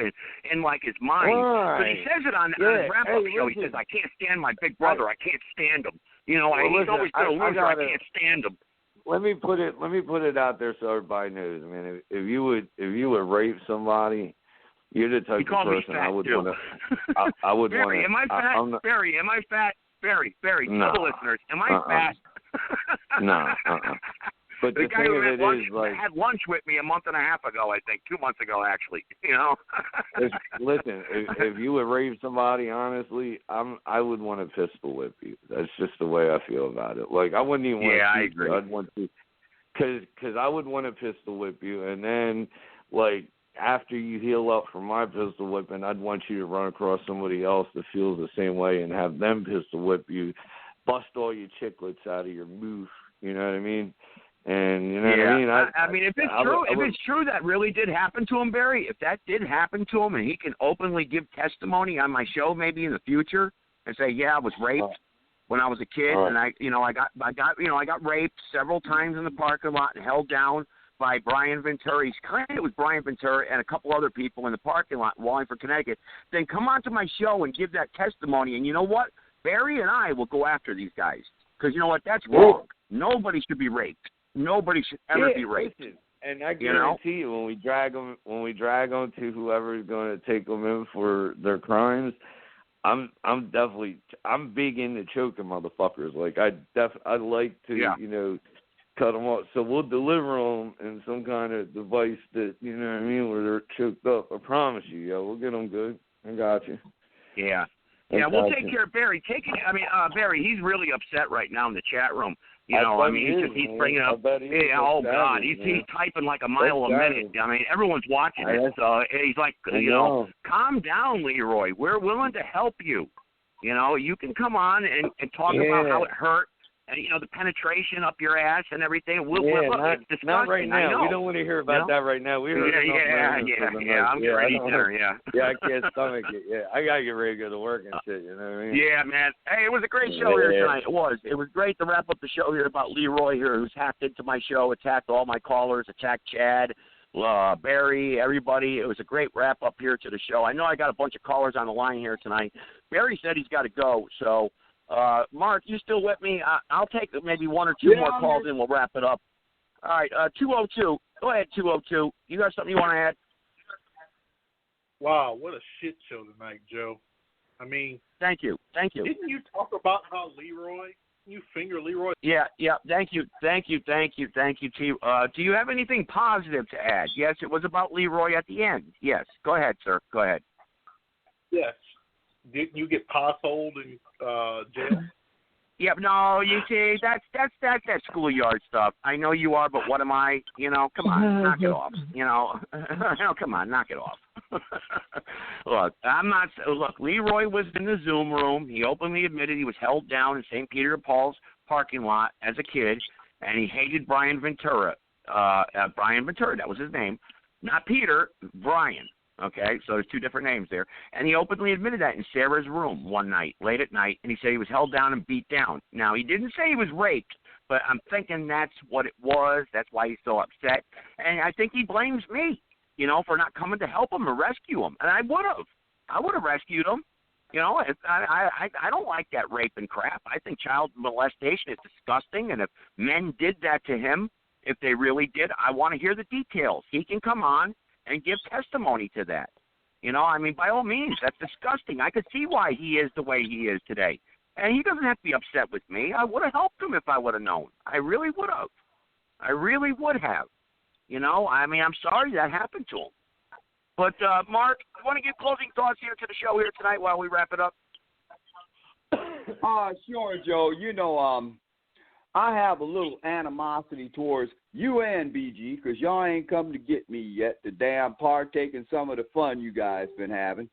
in like, his mind. But he says it on his wrap-up show. He says, I can't stand my big brother. I can't stand him. You know, he's always been a loser. I can't stand him. Let me put it out there so everybody knows. I mean, if you would rape somebody, you're the type of person I would want to. I would want to. Barry, am I fat? Barry, am I fat? Barry, no. Tell the listeners, am I fat? No. But the guy who had lunch with me a month and a half ago, I think, 2 months ago, actually. You know. Listen, if you would rape somebody, honestly, I would want to pistol whip you. That's just the way I feel about it. Like, I wouldn't even want to. Yeah, I agree. I'd want to, because I would want to pistol whip you, and then like after you heal up from my pistol whipping, I'd want you to run across somebody else that feels the same way and have them pistol whip you, bust all your chiclets out of your moof. You know what I mean? And you know what I mean? I mean, if it's true that really did happen to him, Barry, if that did happen to him, and he can openly give testimony on my show, maybe in the future, and say, yeah, I was raped when I was a kid, and I got raped several times in the parking lot and held down by Brian Ventura. He's claiming it was Brian Ventura and a couple other people in the parking lot in Wallingford, Connecticut. Then come on to my show and give that testimony, and you know what? Barry and I will go after these guys because you know what? That's wrong. Nobody should be raped. Nobody should ever be raped. Listen, and I guarantee you, when we drag them to whoever's going to take them in for their crimes, I'm big into choking motherfuckers. Like I'd like to, you know, cut them off. So we'll deliver them in some kind of device that, you know what I mean, where they're choked up. I promise you, yo, we'll get them good. I got you. Yeah. Yeah, we'll take care of Barry. Barry, he's really upset right now in the chat room. You know, I mean, he's bringing up. Oh God, he's typing like a mile a minute. I mean, everyone's watching it. So he's like, you know, calm down, Leroy. We're willing to help you. You know, you can come on and talk about how it hurt. And, you know, the penetration up your ass and everything. It's disgusting. Not right now. We don't want to hear about that right now. We heard I'm getting ready dinner, Yeah, I can't stomach it. Yeah, I got to get ready to go to work and shit, you know what I mean? Yeah, man. Hey, it was a great show here tonight. It was. It was great to wrap up the show here about Leroy here, who's hacked into my show, attacked all my callers, attacked Chad, Barry, everybody. It was a great wrap-up here to the show. I know I got a bunch of callers on the line here tonight. Barry said he's got to go, so... Mark, you still with me? I'll take maybe one or two more calls and we'll wrap it up. All right, 202. Go ahead, 202. You got something you want to add? Wow, what a shit show tonight, Joe. I mean... Thank you. Didn't you talk about how you finger Leroy? Yeah, thank you, T. Do you have anything positive to add? Yes, it was about Leroy at the end. Yes, go ahead, sir. Go ahead. Yes. Didn't you get potholed in jail? Yeah, no, you see, that's that schoolyard stuff. I know you are, but what am I? You know, come on, knock it off. You know, no, come on, knock it off. Look, Leroy was in the Zoom room. He openly admitted he was held down in St. Peter and Paul's parking lot as a kid, and he hated Brian Ventura. Brian Ventura, that was his name. Not Peter, Brian. Okay, so there's two different names there. And he openly admitted that in Sarah's room one night, late at night, and he said he was held down and beat down. Now, he didn't say he was raped, but I'm thinking that's what it was. That's why he's so upset. And I think he blames me, you know, for not coming to help him or rescue him. And I would have. I would have rescued him. You know, I don't like that rape and crap. I think child molestation is disgusting, and if men did that to him, if they really did, I want to hear the details. He can come on and give testimony to that. You know, I mean, by all means, that's disgusting. I could see why he is the way he is today. And he doesn't have to be upset with me. I would have helped him if I would have known. I really would have. I really would have. You know, I mean, I'm sorry that happened to him. But, Mark, you want to give closing thoughts here to the show here tonight while we wrap it up? Sure, Joe. You know, I have a little animosity towards you and BG because y'all ain't come to get me yet to damn partake in some of the fun you guys been having.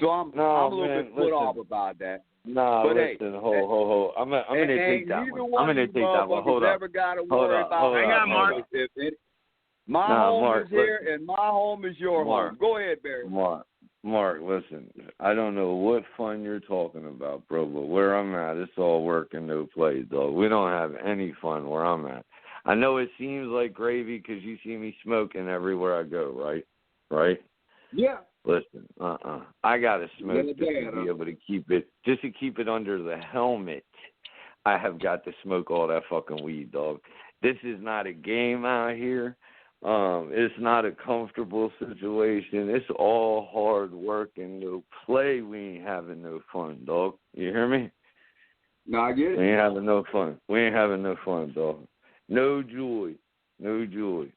So I'm a little bit put off about that. No, but listen, hey, hold. I'm gonna take that one. I'm gonna take that one. Hold up. Hang on, Mark. My home is here, and my home is your home. Go ahead, Barry. Mark, listen. I don't know what fun you're talking about, bro, but where I'm at, it's all work and no play, dog. We don't have any fun where I'm at. I know it seems like gravy because you see me smoking everywhere I go, right? Right? Yeah. Listen, I gotta smoke just to be able to keep it under the helmet. I have got to smoke all that fucking weed, dog. This is not a game out here. It's not a comfortable situation. It's all hard work and no play. We ain't having no fun, dog. You hear me? No, I get it. We ain't having no fun. We ain't having no fun, dog. No joy. No joy.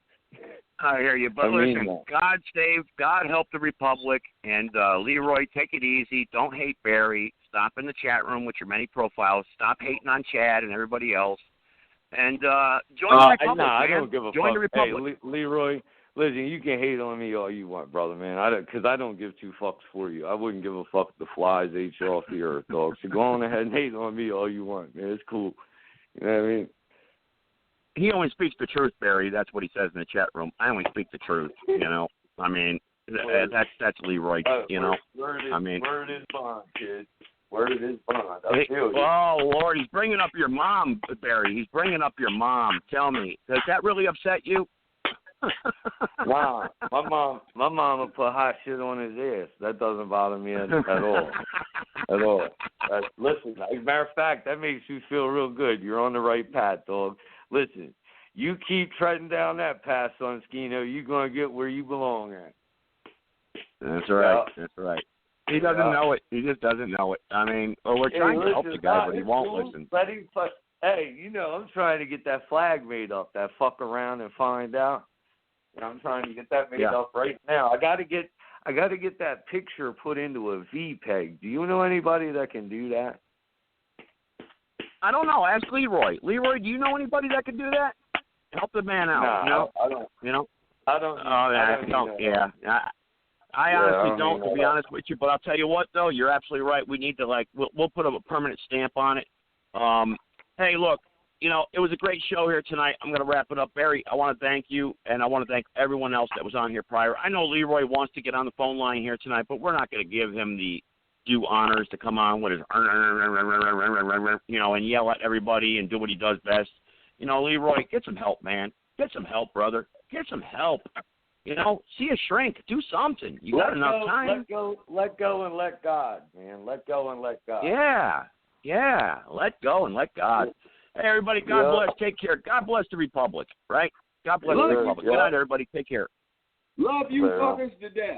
I hear you, but listen, God help the Republic, and Leroy, take it easy. Don't hate Barry. Stop in the chat room with your many profiles. Stop hating on Chad and everybody else. And join the Republic, man. I don't give a join fuck. the Republic. Hey, Leroy, listen, you can hate on me all you want, brother, man. Because I don't give two fucks for you. I wouldn't give a fuck if the flies ate you off the earth, dog. So go on ahead and hate on me all you want, man. It's cool. You know what I mean? He only speaks the truth, Barry. That's what he says in the chat room. I only speak the truth, you know. I mean, that's Leroy, you know. Word is bond, kid. Word is bond. Oh, Lord, he's bringing up your mom, Barry. He's bringing up your mom. Tell me, does that really upset you? Nah, my mom will put hot shit on his ass. That doesn't bother me at all. At all. Listen, as a matter of fact, that makes you feel real good. You're on the right path, dog. Listen, you keep treading down that path, son Skino. You're going to get where you belong at. That's right. Yeah. That's right. He doesn't know it. He just doesn't know it. I mean, we're trying to help the guy, but he won't listen. Hey, you know, I'm trying to get that flag made up, that fuck around and find out. I'm trying to get that made up right now. I got to get that picture put into a V-peg. Do you know anybody that can do that? I don't know. Ask Leroy. Leroy, do you know anybody that can do that? Help the man out. No, you know? I don't. You know? I don't. I honestly don't, to be honest with you. But I'll tell you what, though, you're absolutely right. We need to we'll put a permanent stamp on it. Hey, look, you know, it was a great show here tonight. I'm going to wrap it up. Barry, I want to thank you, and I want to thank everyone else that was on here prior. I know Leroy wants to get on the phone line here tonight, but we're not going to give him the due honors to come on with his, you know, and yell at everybody and do what he does best. You know, Leroy, get some help, man. Get some help, brother. Get some help. You know, see a shrink. Do something. You got enough time. Let go and let God, man. Let go and let God. Yeah. Let go and let God. Hey, everybody, God bless. Take care. God bless the Republic, right? God bless the Republic. Good night, everybody. Take care. Love you fuckers to death.